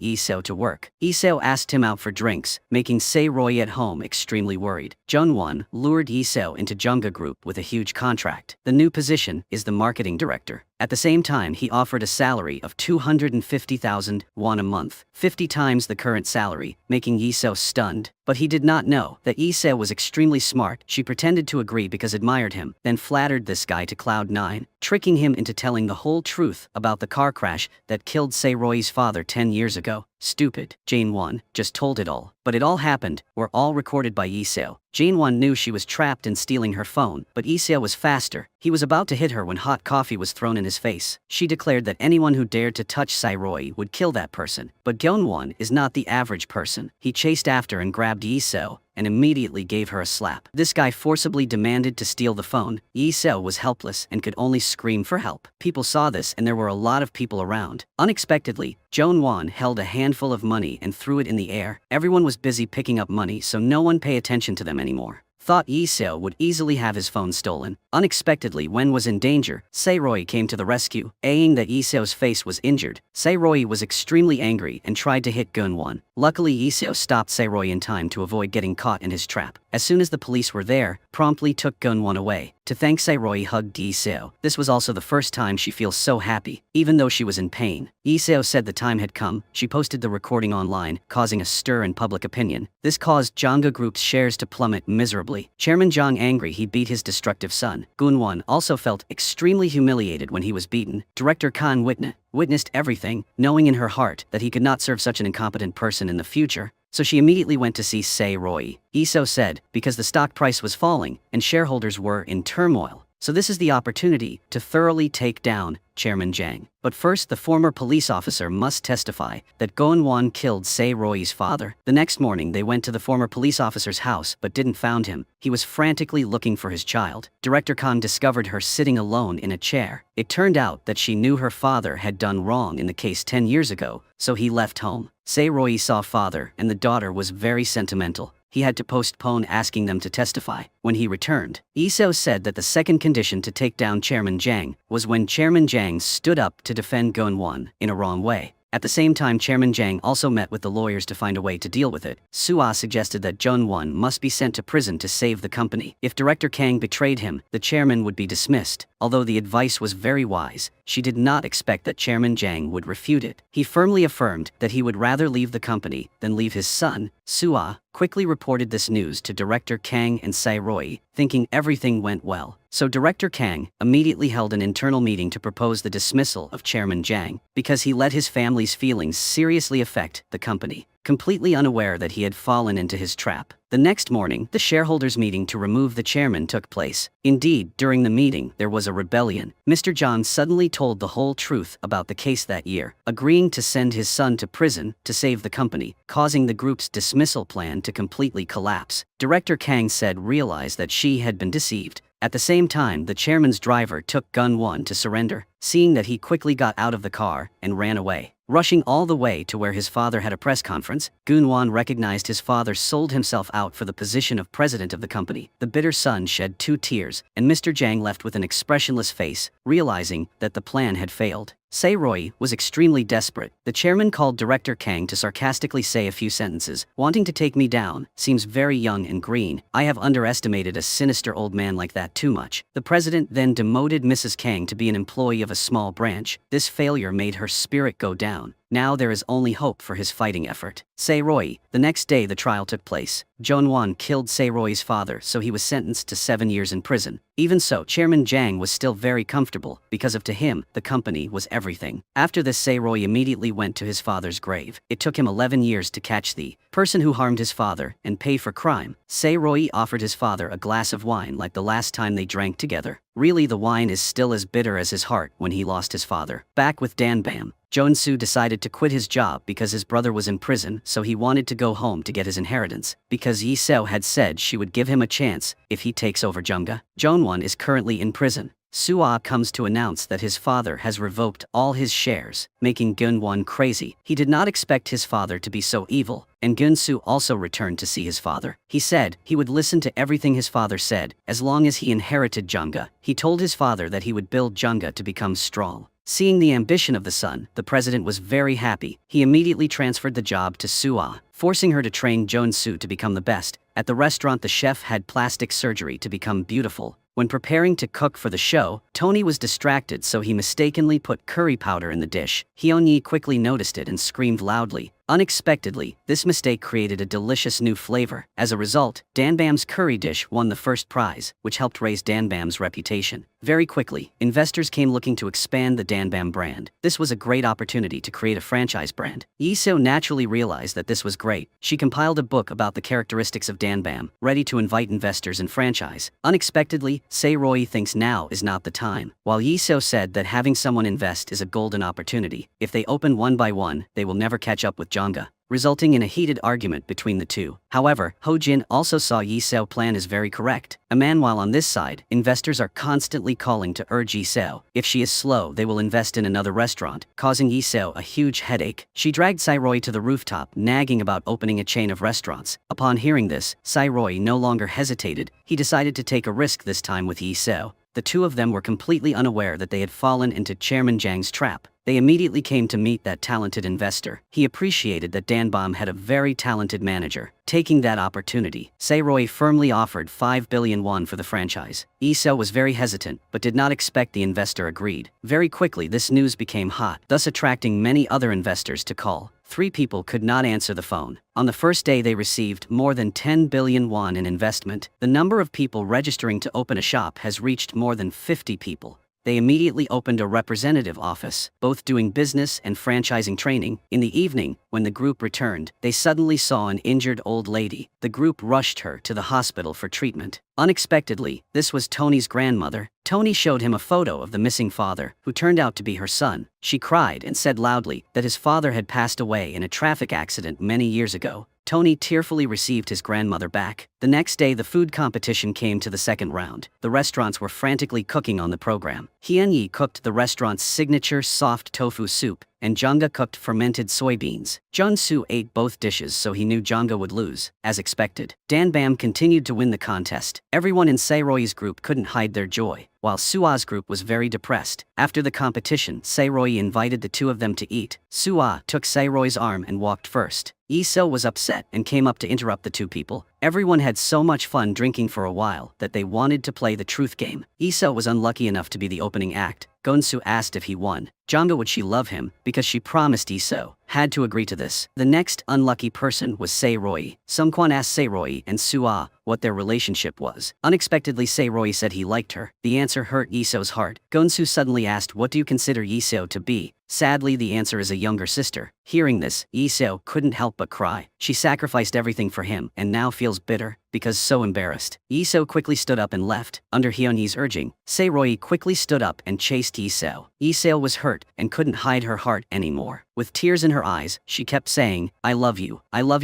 Yi Seo to work. Yi Seo asked him out for drinks, making Say Roy at home extremely worried. Jong-won lured Yi Seo into Zhanga Group with a huge contract. The new position is the marketing director. At the same time, he offered a salary of 250,000 won a month, 50 times the current salary, making Yi Seo stunned. But he did not know that Yi Seo was extremely smart. She pretended to agree because admired him, then flattered this guy to cloud 9, tricking him into telling the whole truth about the car crash that killed Say Roy's father 10 years ago. Stupid. Jane-won just told it all. But it all happened, were all recorded by Yi Seo. Jane-won knew she was trapped in stealing her phone, but Yi Seo was faster. He was about to hit her when hot coffee was thrown in his face. She declared that anyone who dared to touch Say Roy would kill that person. But Gyeon-won is not the average person. He chased after and grabbed Yi Seo and immediately gave her a slap. This guy forcibly demanded to steal the phone. Yi Seo was helpless and could only scream for help. People saw this and there were a lot of people around. Unexpectedly, Jong-won held a handful of money and threw it in the air. Everyone was busy picking up money, so no one paid attention to them anymore. Thought Yi Seo would easily have his phone stolen. Unexpectedly, Wen was in danger. Say Roy came to the rescue. Aying that Yi Seo's face was injured, Say Roy was extremely angry and tried to hit Gun-won. Luckily, Yi Seo stopped Say Roy in time to avoid getting caught in his trap. As soon as the police were there, promptly took Gun-won away. To thank Say Roy hugged Yi Seo. This was also the first time she feels so happy, even though she was in pain. Yi Seo said the time had come. She posted the recording online, causing a stir in public opinion. This caused Zhanga Group's shares to plummet miserably. Chairman Zhang angry he beat his destructive son. Gun-won also felt extremely humiliated when he was beaten. Director Khan witnessed everything, knowing in her heart that he could not serve such an incompetent person in the future. So she immediately went to see Say Roy. Yi Seo said, because the stock price was falling and shareholders were in turmoil. So this is the opportunity to thoroughly take down Chairman Zhang. But first, the former police officer must testify that Gun-won killed Say Roy's father. The next morning, they went to the former police officer's house but didn't found him. He was frantically looking for his child. Director Khan discovered her sitting alone in a chair. It turned out that she knew her father had done wrong in the case 10 years ago, so he left home. Say Roy saw father and the daughter was very sentimental. He had to postpone asking them to testify. When he returned, Yi Seo said that the second condition to take down Chairman Zhang was when Chairman Zhang stood up to defend Gun-won in a wrong way. At the same time, Chairman Zhang also met with the lawyers to find a way to deal with it. Sua suggested that Jong-won must be sent to prison to save the company. If Director Kang betrayed him, the chairman would be dismissed. Although the advice was very wise, she did not expect that Chairman Jiang would refute it. He firmly affirmed that he would rather leave the company than leave his son. Sua quickly reported this news to Director Kang and Sai Roi, thinking everything went well. So Director Kang immediately held an internal meeting to propose the dismissal of Chairman Jiang because he let his family's feelings seriously affect the company, completely unaware that he had fallen into his trap. The next morning, the shareholders' meeting to remove the chairman took place. Indeed, during the meeting, there was a rebellion. Mr. John suddenly told the whole truth about the case that year, agreeing to send his son to prison to save the company, causing the group's dismissal plan to completely collapse. Director Kang said realized that she had been deceived. At the same time, the chairman's driver took Gun Won to surrender, seeing that he quickly got out of the car and ran away. Rushing all the way to where his father had a press conference, Gun Won recognized his father sold himself out for the position of president of the company. The bitter son shed 2 tears, and Mr. Jiang left with an expressionless face, realizing that the plan had failed. Sai Roi was extremely desperate. The chairman called Director Kang to sarcastically say a few sentences. Wanting to take me down, seems very young and green. I have underestimated a sinister old man like that too much. The president then demoted Mrs. Kang to be an employee of a small branch. This failure made her spirit go down. Now there is only hope for his fighting effort. Sai Roi. The next day the trial took place. Jong Won killed Sai Roi's father, so he was sentenced to 7 years in prison. Even so, Chairman Jiang was still very comfortable, because to him, the company was everything. After this, Sai Roi immediately went to his father's grave. It took him 11 years to catch the person who harmed his father and pay for crime. Sai Roi offered his father a glass of wine like the last time they drank together. Really, the wine is still as bitter as his heart when he lost his father. Back with Danbam, Jong-soo decided to quit his job because his brother was in prison, so he wanted to go home to get his inheritance, because Yi-seo had said she would give him a chance if he takes over Jungga. Jong-won is currently in prison. Sua comes to announce that his father has revoked all his shares, making Gun-won crazy. He did not expect his father to be so evil, and Gun-soo also returned to see his father. He said he would listen to everything his father said, as long as he inherited Jungga. He told his father that he would build Jungga to become strong. Seeing the ambition of the son, the president was very happy. He immediately transferred the job to Sua, forcing her to train Jong-soo to become the best. At the restaurant, the chef had plastic surgery to become beautiful. When preparing to cook for the show, Tony was distracted, so he mistakenly put curry powder in the dish. Hyun-yi quickly noticed it and screamed loudly. Unexpectedly, this mistake created a delicious new flavor. As a result, Danbam's curry dish won the first prize, which helped raise Danbam's reputation. Very quickly, investors came looking to expand the Danbam brand. This was a great opportunity to create a franchise brand. Yi-seo naturally realized that this was great. She compiled a book about the characteristics of Danbam, ready to invite investors and franchise. Unexpectedly, Sai Roi thinks now is not the time. While Yi-seo said that having someone invest is a golden opportunity, if they open one by one, they will never catch up with Jungga, resulting in a heated argument between the two. However, Ho-jin also saw Yi-seo's plan is very correct. While on this side, investors are constantly calling to urge Yi-seo. If she is slow, they will invest in another restaurant, causing Yi-seo a huge headache. She dragged Sai Roi to the rooftop, nagging about opening a chain of restaurants. Upon hearing this, Sai Roi no longer hesitated. He decided to take a risk this time with Yi-seo. The two of them were completely unaware that they had fallen into Chairman Jiang's trap. They immediately came to meet that talented investor. He appreciated that Danbam had a very talented manager. Taking that opportunity, Sai Roi firmly offered 5 billion won for the franchise. Yi-seo was very hesitant, but did not expect the investor agreed. Very quickly, this news became hot, thus attracting many other investors to call. 3 people could not answer the phone. On the first day, they received more than 10 billion won in investment. The number of people registering to open a shop has reached more than 50 people. They immediately opened a representative office, both doing business and franchising training. In the evening, when the group returned, they suddenly saw an injured old lady. The group rushed her to the hospital for treatment. Unexpectedly, this was Tony's grandmother. Tony showed him a photo of the missing father, who turned out to be her son. She cried and said loudly that his father had passed away in a traffic accident many years ago. Tony tearfully received his grandmother back. The next day, the food competition came to the second round. The restaurants were frantically cooking on the program. Hyun-yi cooked the restaurant's signature soft tofu soup, and Jungga cooked fermented soybeans. Jong-soo ate both dishes, so he knew Jungga would lose. As expected, Danbam continued to win the contest. Everyone in Sai Roi's group couldn't hide their joy, while Sua's group was very depressed. After the competition, Sai Roi invited the two of them to eat. Sua took Sai Roi's arm and walked first. Iso was upset and came up to interrupt the two people. Everyone had so much fun drinking for a while that they wanted to play the truth game. Iso was unlucky enough to be the opening act. Gonsu asked if he won, Janga would she love him because she promised Iso had to agree to this. The next unlucky person was Sae-roi. Sungkwan asked Sae-roi and Sua what their relationship was. Unexpectedly, Sae-roi said he liked her. The answer hurt Iso's heart. Gonsu suddenly asked, what do you consider Iso to be? Sadly, the answer is a younger sister. Hearing this, Iso couldn't help but cry. She sacrificed everything for him and now feels bitter because so embarrassed. Iso quickly stood up and left. Under Hyunhee's urging, Sae-roi quickly stood up and chased Iso. Iso was hurt and couldn't hide her heart anymore. With tears in her eyes, she kept saying, I love you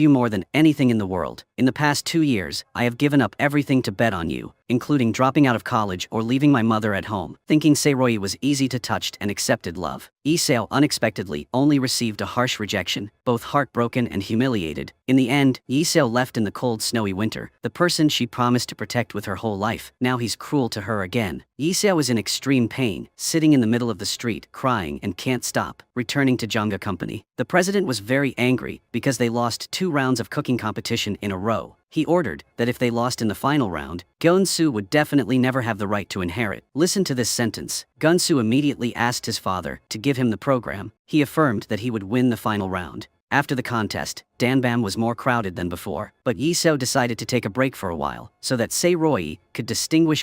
more than anything in the world. In the past 2 years, I have given up everything to bet on you, including dropping out of college or leaving my mother at home. Thinking Sae-roi was easy to touch and accepted love, Iso unexpectedly only received a harsh rejection, both heartbroken and humiliated. In the end, Iso left in the cold snowy winter, the person she promised to protect with her whole life. Now he's cruel to her again. Iso is in extreme pain, sitting in the middle of the street, crying and can't stop. Returning to Janga Company, the president was very angry because they lost 2 rounds of cooking competition in a row. He ordered that if they lost in the final round, Gonsu would definitely never have the right to inherit. Listen to this sentence. Gonsu immediately asked his father to give him the program. He affirmed that he would win the final round. After the contest, Danbam was more crowded than before, but Iso decided to take a break for a while so that Sae-roi could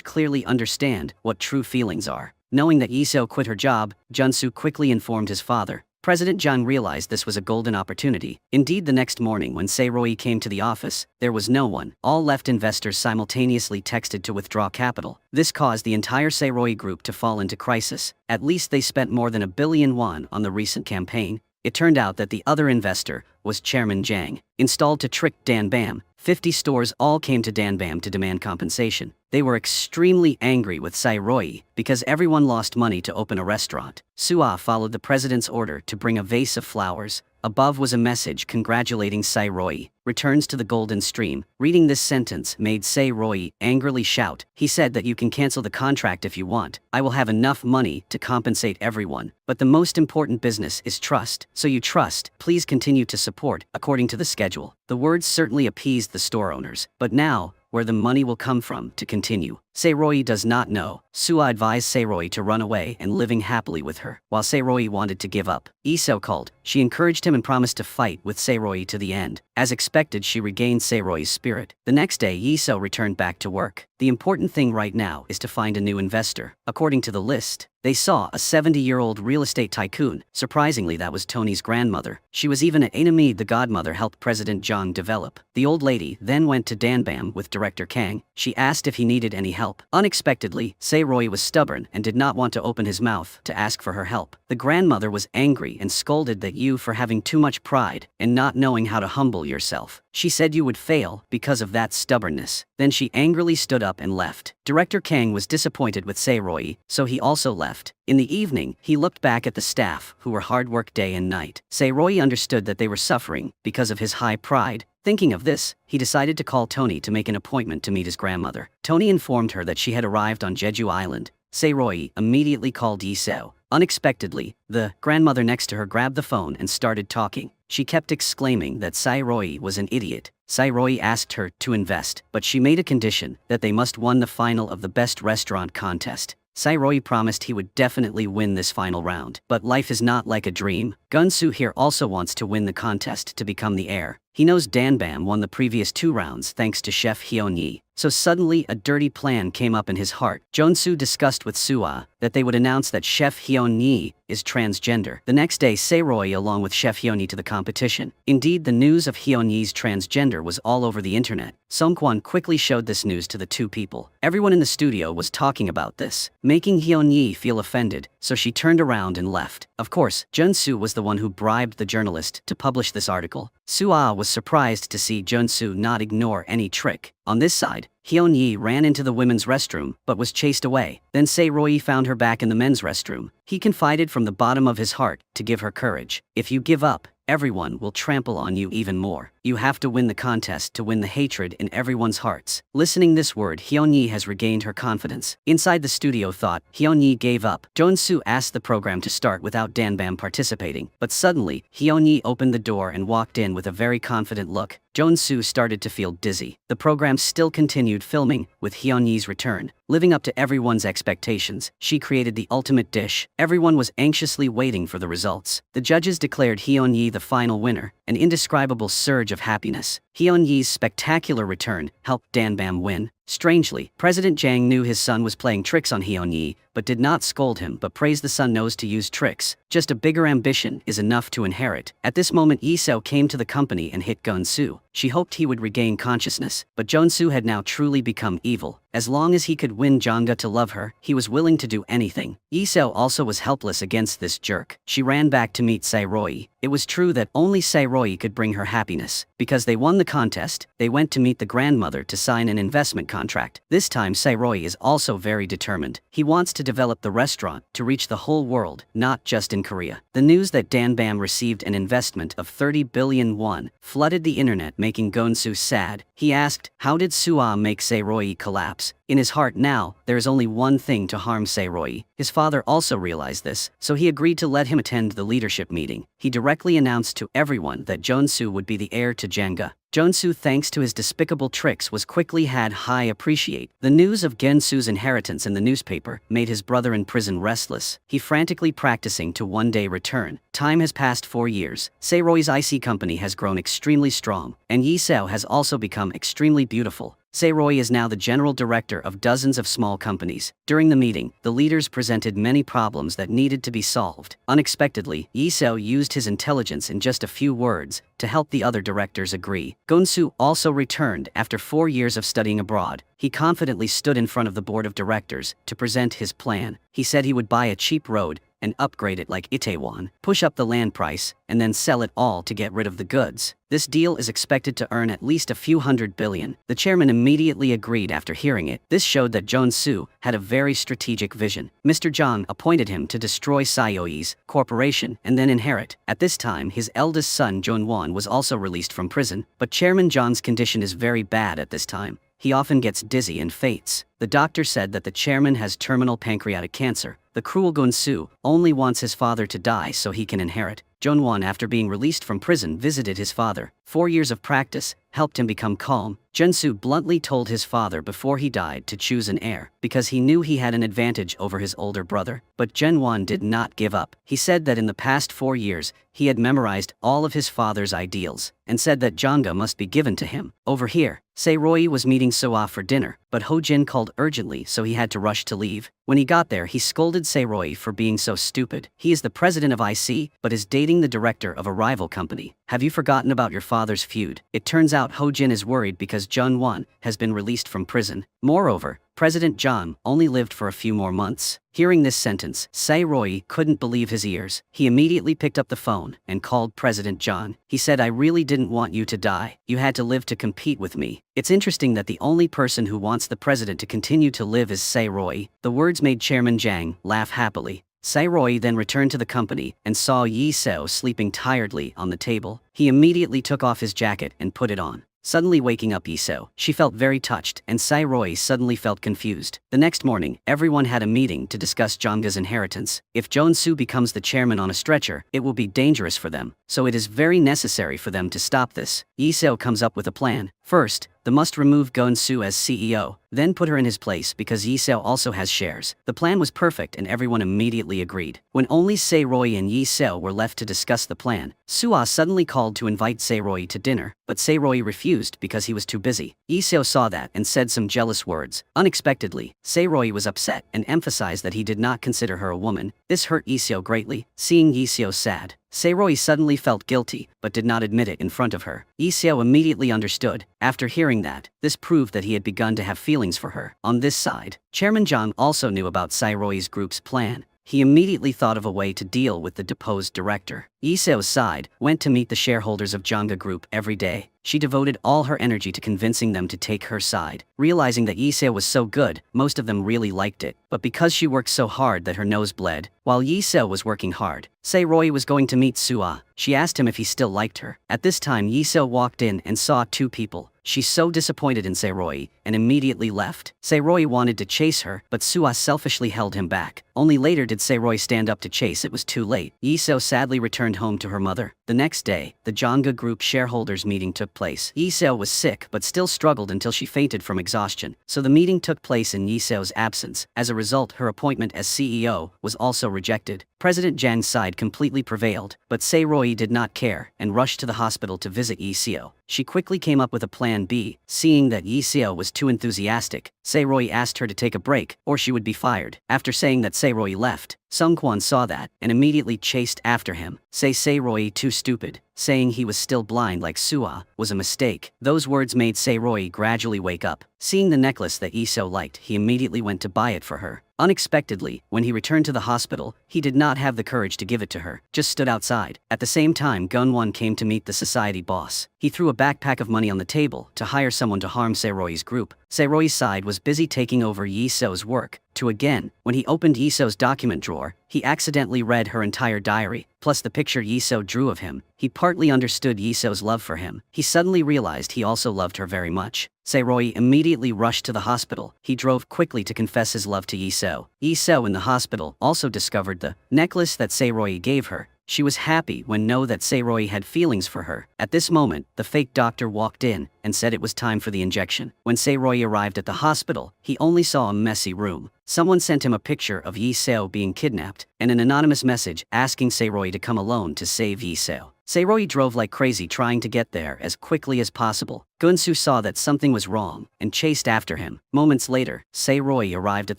clearly understand what true feelings are. Knowing that Iso quit her job, Junsu quickly informed his father. President Jang realized this was a golden opportunity. Indeed, the next morning when Sae-roi came to the office, there was no one. All left investors simultaneously texted to withdraw capital. This caused the entire Sae-roi group to fall into crisis. At least they spent more than 1 billion won on the recent campaign. It turned out that the other investor was Chairman Jang. Installed to trick Danbam, 50 stores all came to Danbam to demand compensation. They were extremely angry with Sae-roi because everyone lost money to open a restaurant. Sua followed the president's order to bring a vase of flowers. Above was a message congratulating Sae-roi. Returns to the golden stream. Reading this sentence made Sae-roi angrily shout. He said that you can cancel the contract if you want. I will have enough money to compensate everyone. But the most important business is trust. So you trust, please continue to support, according to the schedule. The words certainly appeased the store owners. But now, where the money will come from to continue, Sae-roi does not know. Sua advised Sae-roi to run away and living happily with her, while Sae-roi wanted to give up. Iso called. She encouraged him and promised to fight with Sae-roi to the end. As expected, she regained Sae-roi's spirit. The next day, Iso returned back to work. The important thing right now is to find a new investor. According to the list, they saw a 70-year-old real estate tycoon. Surprisingly, that was Tony's grandmother. She was even an enemy the godmother helped President Jang develop. The old lady then went to Danbam with director Kang. She asked if he needed any help. Unexpectedly, Sae-roi was stubborn and did not want to open his mouth to ask for her help. The grandmother was angry and scolded at you for having too much pride and not knowing how to humble yourself. She said you would fail because of that stubbornness. Then she angrily stood up and left. Director Kang was disappointed with Sae-roi, so he also left. In the evening, he looked back at the staff, who were hard work day and night. Sae-roi understood that they were suffering because of his high pride. Thinking of this, he decided to call Tony to make an appointment to meet his grandmother. Tony informed her that she had arrived on Jeju Island. Sae-roi immediately called Iso. Unexpectedly, the grandmother next to her grabbed the phone and started talking. She kept exclaiming that Sae-roi was an idiot. Sae-roi asked her to invest, but she made a condition that they must win the final of the best restaurant contest. Sae-roi promised he would definitely win this final round. But life is not like a dream. Gunsu here also wants to win the contest to become the heir. He knows Danbam won the previous 2 rounds thanks to Chef Hyunhee. So suddenly a dirty plan came up in his heart. Jonsu discussed with Sua that they would announce that Chef Hyunhee is transgender. The next day, Sae-roi along with Chef Hyunhee to the competition. Indeed, the news of Hyunhee's transgender was all over the internet. Sungkwan quickly showed this news to the 2 people. Everyone in the studio was talking about this, making Hyunhee feel offended, so she turned around and left. Of course, Junsu was the one who bribed the journalist to publish this article. Sua was surprised to see Junsu not ignore any trick. On this side, Hyunhee ran into the women's restroom but was chased away. Then Sae-roi found her back in the men's restroom. He confided from the bottom of his heart to give her courage. If you give up, everyone will trample on you even more. You have to win the contest to win the hatred in everyone's hearts. Listening this word, Hyun-yi has regained her confidence. Inside the studio thought, Hyun-yi gave up. Jeon-soo asked the program to start without Danbam participating. But suddenly, Hyun-yi opened the door and walked in with a very confident look. Jeon-soo started to feel dizzy. The program still continued filming, with Hyun-yi's return. Living up to everyone's expectations, she created the ultimate dish. Everyone was anxiously waiting for the results. The judges declared Hyun-yi the final winner, an indescribable surge of happiness. Hyun-yi's spectacular return helped Danbam win. Strangely, President Jang knew his son was playing tricks on Hyun-yi, but did not scold him but praised the son knows to use tricks. Just a bigger ambition is enough to inherit. At this moment, Lee-seo came to the company and hit Jeon-soo. She hoped he would regain consciousness, but Jeon-soo had now truly become evil. As long as he could win Jang-ga to love her, he was willing to do anything. Lee-seo also was helpless against this jerk. She ran back to meet Sae-roy. It was true that only Sae-roy could bring her happiness. Because they won the contest, they went to meet the grandmother to sign an investment contract. This time Sae-roy is also very determined. He wants to develop the restaurant to reach the whole world, not just in Korea. The news that Danbam received an investment of 30 billion won flooded the internet, making Jeon-soo sad. He asked, how did Suah make Sae-roy collapse? In his heart now, there is only one thing to harm Sae-roy. His father also realized this, so he agreed to let him attend the leadership meeting. He directly announced to everyone that Jeon-soo would be the heir to Jang-ga. Jeon-soo, thanks to his despicable tricks, was quickly had high appreciate. The news of Jeon-soo's inheritance in the newspaper made his brother in prison restless. He frantically practicing to one day return. Time has passed 4 years. Sae-roy's IC company has grown extremely strong, and Lee-seo has also become extremely beautiful. Sae-roy is now the general director of dozens of small companies. During the meeting, the leaders presented many problems that needed to be solved. Unexpectedly, Lee-seo used his intelligence in just a few words to help the other directors agree. Jeon-soo also returned after 4 years of studying abroad. He confidently stood in front of the board of directors to present his plan. He said he would buy a cheap road and upgrade it like Itaewon, push up the land price, and then sell it all to get rid of the goods. This deal is expected to earn at least a few hundred billion. The chairman immediately agreed after hearing it. This showed that Jeon-soo had a very strategic vision. Mr. Jang appointed him to destroy Sae-roy's corporation and then inherit. At this time, his eldest son Jeon-won was also released from prison, but Chairman Jang's condition is very bad at this time. He often gets dizzy and faints. The doctor said that the chairman has terminal pancreatic cancer. The cruel Jeon-soo only wants his father to die so he can inherit. Jeon-won, after being released from prison, visited his father. 4 years of practice helped him become calm. Jeon-soo bluntly told his father before he died to choose an heir, because he knew he had an advantage over his older brother. But Jeon-won did not give up. He said that in the past 4 years, he had memorized all of his father's ideals, and said that Jang-ga must be given to him. Over here, Sae-roy was meeting Suah for dinner, but Ho-jin called urgently so he had to rush to leave. When he got there, he scolded Sae-roy for being so stupid. He is the president of IC, but is dating the director of a rival company. Have you forgotten about your father's feud? It turns out Ho-jin is worried because Jeon-won has been released from prison. Moreover, President Jang only lived for a few more months. Hearing this sentence, Sae-roy couldn't believe his ears. He immediately picked up the phone and called President Jang. He said, I really didn't want you to die. You had to live to compete with me. It's interesting that the only person who wants the president to continue to live is Sae-roy. The words made Chairman Jang laugh happily. Sae-roy then returned to the company and saw Lee-seo sleeping tiredly on the table. He immediately took off his jacket and put it on. Suddenly waking up Lee-seo, she felt very touched, and Sae-roy suddenly felt confused. The next morning, everyone had a meeting to discuss Jang-ga's inheritance. If Jeon-soo becomes the chairman on a stretcher, it will be dangerous for them, so it is very necessary for them to stop this. Lee-seo comes up with a plan. First, they must remove Jeon-soo as CEO, then put her in his place because Lee-seo also has shares. The plan was perfect and everyone immediately agreed. When only Sae-roy and Lee-seo were left to discuss the plan, Suah suddenly called to invite Sae-roy to dinner, but Sae-roy refused because he was too busy. Lee-seo saw that and said some jealous words. Unexpectedly, Sae-roy was upset and emphasized that he did not consider her a woman. This hurt Lee-seo greatly. Seeing Lee-seo sad, Sae-roy suddenly felt guilty, but did not admit it in front of her. Lee-seo immediately understood. After hearing that, this proved that he had begun to have feelings for her. On this side, Chairman Jang also knew about Sae-roy's group's plan. He immediately thought of a way to deal with the deposed director. Lee Seo sighed, went to meet the shareholders of Janga Group every day. She devoted all her energy to convincing them to take her side. Realizing that Lee Seo was so good, most of them really liked it. But because she worked so hard that her nose bled, while Lee Seo was working hard, Se-Roy was going to meet Sua. She asked him if he still liked her. At this time Lee Seo walked in and saw two people. She's so disappointed in Se-Roy and immediately left. Se-Roy wanted to chase her, but Sua selfishly held him back. Only later did Se-Roy stand up to chase. It was too late. Lee Seo sadly returned home to her mother. The next day, the Janga Group shareholders meeting took place. Lee Seo was sick but still struggled until she fainted from exhaustion. So the meeting took place in Lee Seo's absence. As a result, her appointment as CEO was also rejected. President Jang's side completely prevailed, but Se-Roy did not care and rushed to the hospital to visit Lee Seo. She quickly came up with a plan B. Seeing that Lee Seo was too enthusiastic, Se-Roy asked her to take a break or she would be fired. After saying that, Se-Roy left. Sung-Kwan saw that and immediately chased after him. Se-Roy too stupid, saying he was still blind like Sua, was a mistake. Those words made Se-Roy gradually wake up. Seeing the necklace that Lee Seo liked, he immediately went to buy it for her. Unexpectedly, when he returned to the hospital, he did not have the courage to give it to her, just stood outside. At the same time, Gun-won came to meet the society boss. He threw a backpack of money on the table to hire someone to harm Se-Roy's group. Se-Roy's side was busy taking over Lee Seo's work. When he opened Lee Seo's document drawer, he accidentally read her entire diary, plus the picture Lee Seo drew of him. He partly understood Lee Seo's love for him. He suddenly realized he also loved her very much. Se-Roy immediately rushed to the hospital. He drove quickly to confess his love to Lee Seo. Lee Seo in the hospital also discovered the necklace that Se-Roy gave her. She was happy when know that Se-Roy had feelings for her. At this moment, the fake doctor walked in and said it was time for the injection. When Se-Roy arrived at the hospital, he only saw a messy room. Someone sent him a picture of Lee Seo being kidnapped and an anonymous message asking Se-Roy to come alone to save Lee Seo. Se-Roy drove like crazy trying to get there as quickly as possible. Gun-soo saw that something was wrong and chased after him. Moments later, Se-Roy arrived at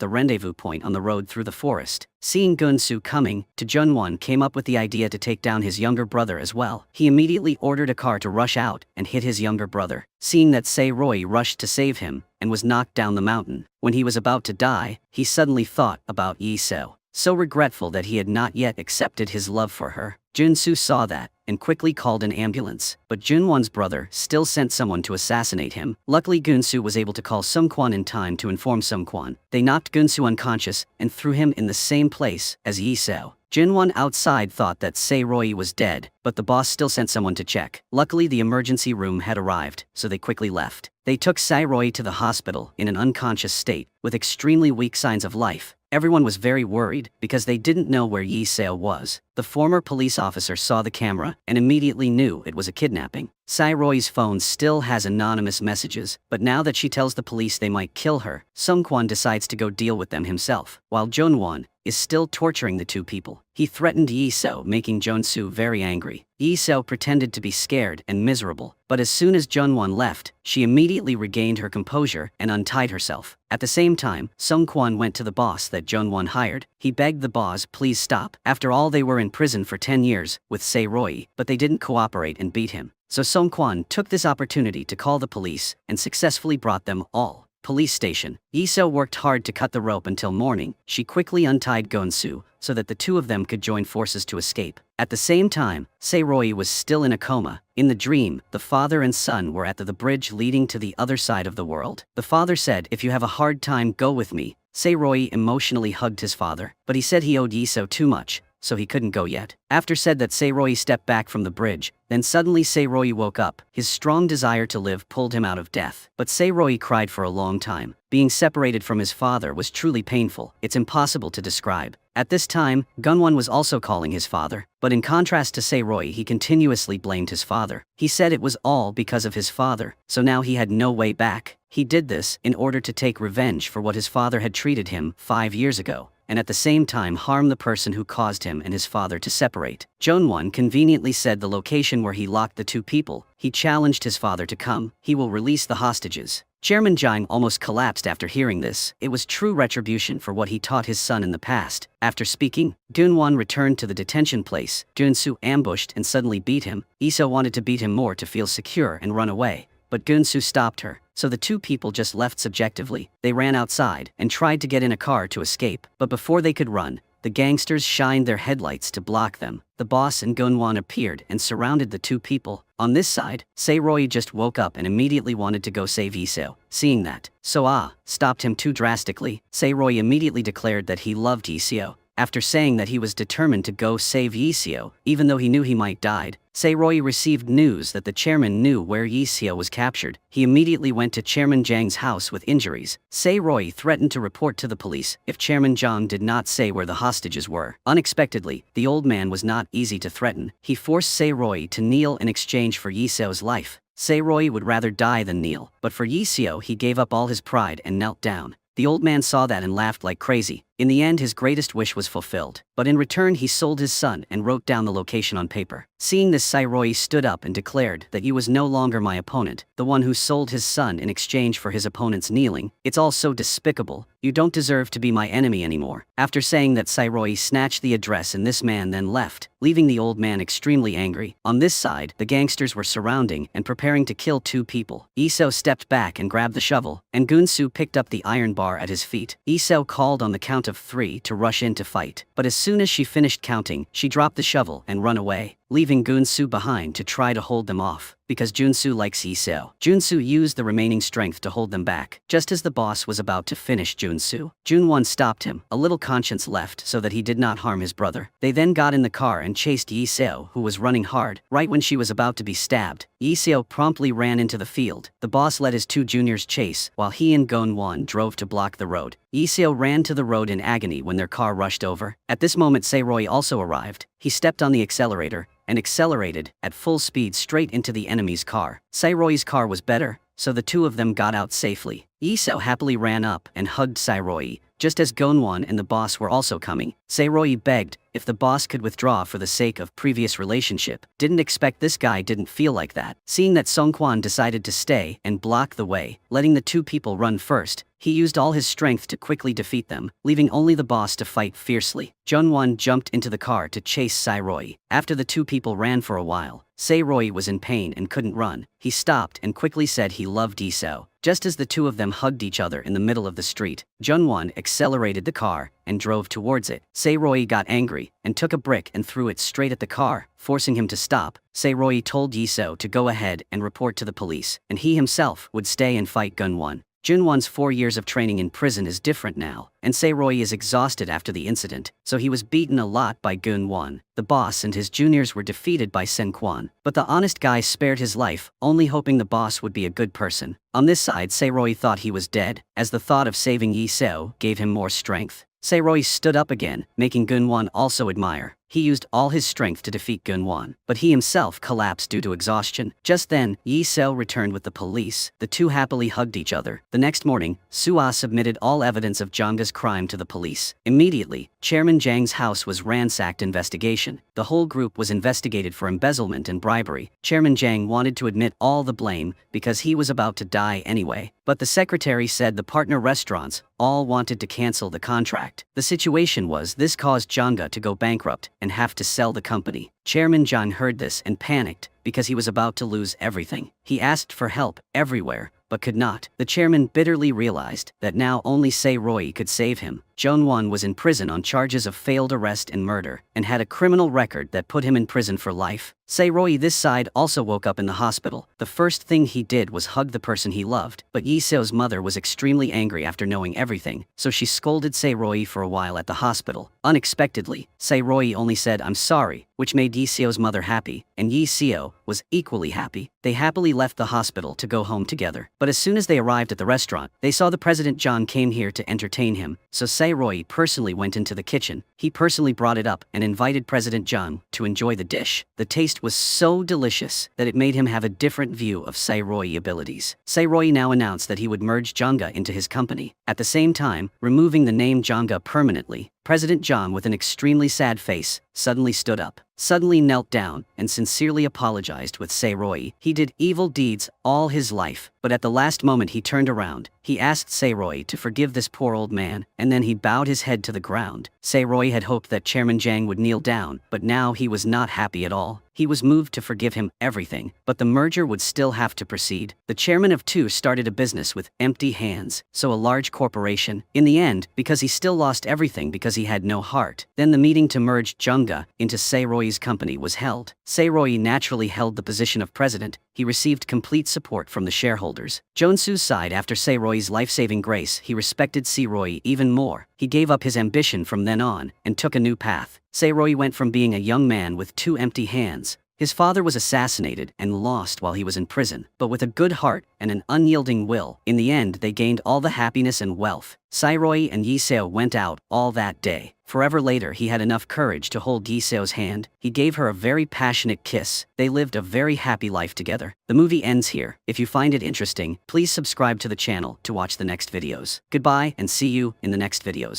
the rendezvous point on the road through the forest. Seeing Gun-soo coming, Jun-won came up with the idea to take down his younger brother as well. He immediately ordered a car to rush out and hit his younger brother. Seeing that Se-Roy rushed to save him and was knocked down the mountain. When he was about to die, he suddenly thought about Lee Seo. So regretful that he had not yet accepted his love for her. Jun-soo saw that and quickly called an ambulance, but Jun-won's brother still sent someone to assassinate him. Luckily, Gun-soo was able to call Sung-Kwan in time to inform Sung-Kwan. They knocked Gun-soo unconscious and threw him in the same place as Lee Seo. Jun-won outside thought that Se-Roy was dead, but the boss still sent someone to check. Luckily, the emergency room had arrived, so they quickly left. They took Se-Roy to the hospital in an unconscious state, with extremely weak signs of life. Everyone was very worried because they didn't know where Lee Seo was. The former police officer saw the camera and immediately knew it was a kidnapping. Se-Roy's phone still has anonymous messages, but now that she tells the police they might kill her, Sung-Kwan decides to go deal with them himself, while Jun-won is still torturing the two people. He threatened Lee Seo, making Jun-soo very angry. Lee Seo pretended to be scared and miserable, but as soon as Jun-won left, she immediately regained her composure and untied herself. At the same time, Sung-Kwan went to the boss that Jun-won hired. He begged the boss please stop. After all, they were in prison for 10 years with Se-Roy, but they didn't cooperate and beat him. So Sung-Kwan took this opportunity to call the police and successfully brought them all. Police station. Lee Seo worked hard to cut the rope until morning. She quickly untied Gun-soo so that the two of them could join forces to escape. At the same time, Se-Roy was still in a coma. In the dream, the father and son were at the bridge leading to the other side of the world. The father said, "If you have a hard time, go with me." Se-Roy emotionally hugged his father, but he said he owed Lee Seo too much, so he couldn't go yet. After said that, Se-Roy stepped back from the bridge. Then suddenly Se-Roy woke up. His strong desire to live pulled him out of death. But Se-Roy cried for a long time. Being separated from his father was truly painful. It's impossible to describe. At this time, Gun-won was also calling his father, but in contrast to Se-Roy, he continuously blamed his father. He said it was all because of his father, so now he had no way back. He did this in order to take revenge for what his father had treated him 5 years ago, and at the same time harm the person who caused him and his father to separate. Jun-won conveniently said the location where he locked the two people. He challenged his father to come. He will release the hostages. Chairman Jang almost collapsed after hearing this. It was true retribution for what he taught his son in the past. After speaking, Gun-won returned to the detention place. Jun-soo ambushed and suddenly beat him. Lee Seo wanted to beat him more to feel secure and run away, but Gun-soo stopped her. So the two people just left subjectively. They ran outside and tried to get in a car to escape, but before they could run, the gangsters shined their headlights to block them. The boss and Gunwan appeared and surrounded the two people. On this side, Sae-Roy just woke up and immediately wanted to go save Iseo. Seeing that, So-Ah stopped him too drastically. Sae-Roy immediately declared that he loved Iseo. After saying that he was determined to go save Iseo, even though he knew he might die, Sae-Roy received news that the chairman knew where Iseo was captured. He immediately went to Chairman Jang's house with injuries. Sae-Roy threatened to report to the police if Chairman Jang did not say where the hostages were. Unexpectedly, the old man was not easy to threaten. He forced Sae-Roy to kneel in exchange for Iseo's life. Sae-Roy would rather die than kneel, but for Iseo he gave up all his pride and knelt down. The old man saw that and laughed like crazy. In the end, his greatest wish was fulfilled, but in return he sold his son and wrote down the location on paper. Seeing this, Sae-Roy stood up and declared that he was no longer my opponent, the one who sold his son in exchange for his opponent's kneeling. It's all so despicable. You don't deserve to be my enemy anymore. After saying that, Sae-Roy snatched the address and this man then left, leaving the old man extremely angry. On this side, the gangsters were surrounding and preparing to kill two people. Iseo stepped back and grabbed the shovel, and Gunsu picked up the iron bar at his feet. Iseo called on the count of 3 to rush in to fight, but as soon as she finished counting, she dropped the shovel and run away, leaving Gunsu behind to try to hold them off. Because Junsu likes Iseo, Junsu used the remaining strength to hold them back. Just as the boss was about to finish Junsu, Junwon stopped him, a little conscience left so that he did not harm his brother. They then got in the car and chased Iseo, who was running hard. Right when she was about to be stabbed, Iseo promptly ran into the field. The boss let his two juniors chase, while he and Gonwon drove to block the road. Iseo ran to the road in agony when their car rushed over. At this moment, Sae-Roy also arrived. He stepped on the accelerator and accelerated at full speed straight into the enemy's car. Sae-Roy's car was better, so the two of them got out safely. Iseo happily ran up and hugged Sae-Roy, just as Gonwon and the boss were also coming. Sae-Roy begged if the boss could withdraw for the sake of previous relationship. Didn't expect this guy didn't feel like that. Seeing that Songkwan decided to stay and block the way, letting the two people run first, he used all his strength to quickly defeat them, leaving only the boss to fight fiercely. Junwon jumped into the car to chase Sae-Roy. After the two people ran for a while, Sae-Roy was in pain and couldn't run. He stopped and quickly said he loved Iseo. Just as the two of them hugged each other in the middle of the street, Junwon accelerated the car and drove towards it. Sae-Roy got angry and took a brick and threw it straight at the car, forcing him to stop. Sae-Roy told Iseo to go ahead and report to the police, and he himself would stay and fight Gunwon. Junwon's 4 years of training in prison is different now, and Sae-Roy is exhausted after the incident, so he was beaten a lot by Gunwon. The boss and his juniors were defeated by Sen-Kwan, but the honest guy spared his life, only hoping the boss would be a good person. On this side, Sae-Roy thought he was dead, as the thought of saving Iseo gave him more strength. Sae-Roy stood up again, making Gunwon also admire. He used all his strength to defeat Gunwon, but he himself collapsed due to exhaustion. Just then, Iseo returned with the police. The two happily hugged each other. The next morning, So-Ah submitted all evidence of Jangga's crime to the police. Immediately, Chairman Jang's house was ransacked. Investigation. The whole group was investigated for embezzlement and bribery. Chairman Jang wanted to admit all the blame because he was about to die anyway, but the secretary said the partner restaurants all wanted to cancel the contract. The situation was this caused Jangga to go bankrupt and have to sell the company. Chairman Jang heard this and panicked because he was about to lose everything. He asked for help everywhere, but could not. The chairman bitterly realized that now only Sae-Roy could save him. Junwon was in prison on charges of failed arrest and murder, and had a criminal record that put him in prison for life. Sae-Roy this side also woke up in the hospital. The first thing he did was hug the person he loved, but Iseo's mother was extremely angry after knowing everything, so she scolded Sae-Roy for a while at the hospital. Unexpectedly, Sae-Roy only said "I'm sorry," which made Iseo's mother happy, and Iseo was equally happy. They happily left the hospital to go home together. But as soon as they arrived at the restaurant, they saw the President John came here to entertain him, so Sae-Roy personally went into the kitchen. He personally brought it up and invited President John to enjoy the dish. The taste was so delicious that it made him have a different view of Sae-Roy abilities. Sae-Roy now announced that he would merge Jangga into his company. At the same time, removing the name Jangga permanently. President John, with an extremely sad face, suddenly stood up, suddenly knelt down, and sincerely apologized with Sae-Roy. He did evil deeds all his life, but at the last moment he turned around. He asked Sae-Roy to forgive this poor old man, and then he bowed his head to the ground. Sae-Roy had hoped that Chairman Jang would kneel down, but now he was not happy at all. He was moved to forgive him everything, but the merger would still have to proceed. The chairman of two started a business with empty hands, so a large corporation. In the end, because he still lost everything because he had no heart. Then the meeting to merge Junga into Sae-Roi's company was held. Sae-Roi naturally held the position of president. He received complete support from the shareholders. Jonsu's side after Sae-Roi's life-saving grace, he respected Sae-Roi even more. He gave up his ambition from then on and took a new path. Sae-Roi went from being a young man with two empty hands. His father was assassinated and lost while he was in prison, but with a good heart and an unyielding will, in the end they gained all the happiness and wealth. Sae-Roi and Yiseo went out all that day. Forever later he had enough courage to hold Yiseo's hand. He gave her a very passionate kiss. They lived a very happy life together. The movie ends here. If you find it interesting, please subscribe to the channel to watch the next videos. Goodbye and see you in the next videos.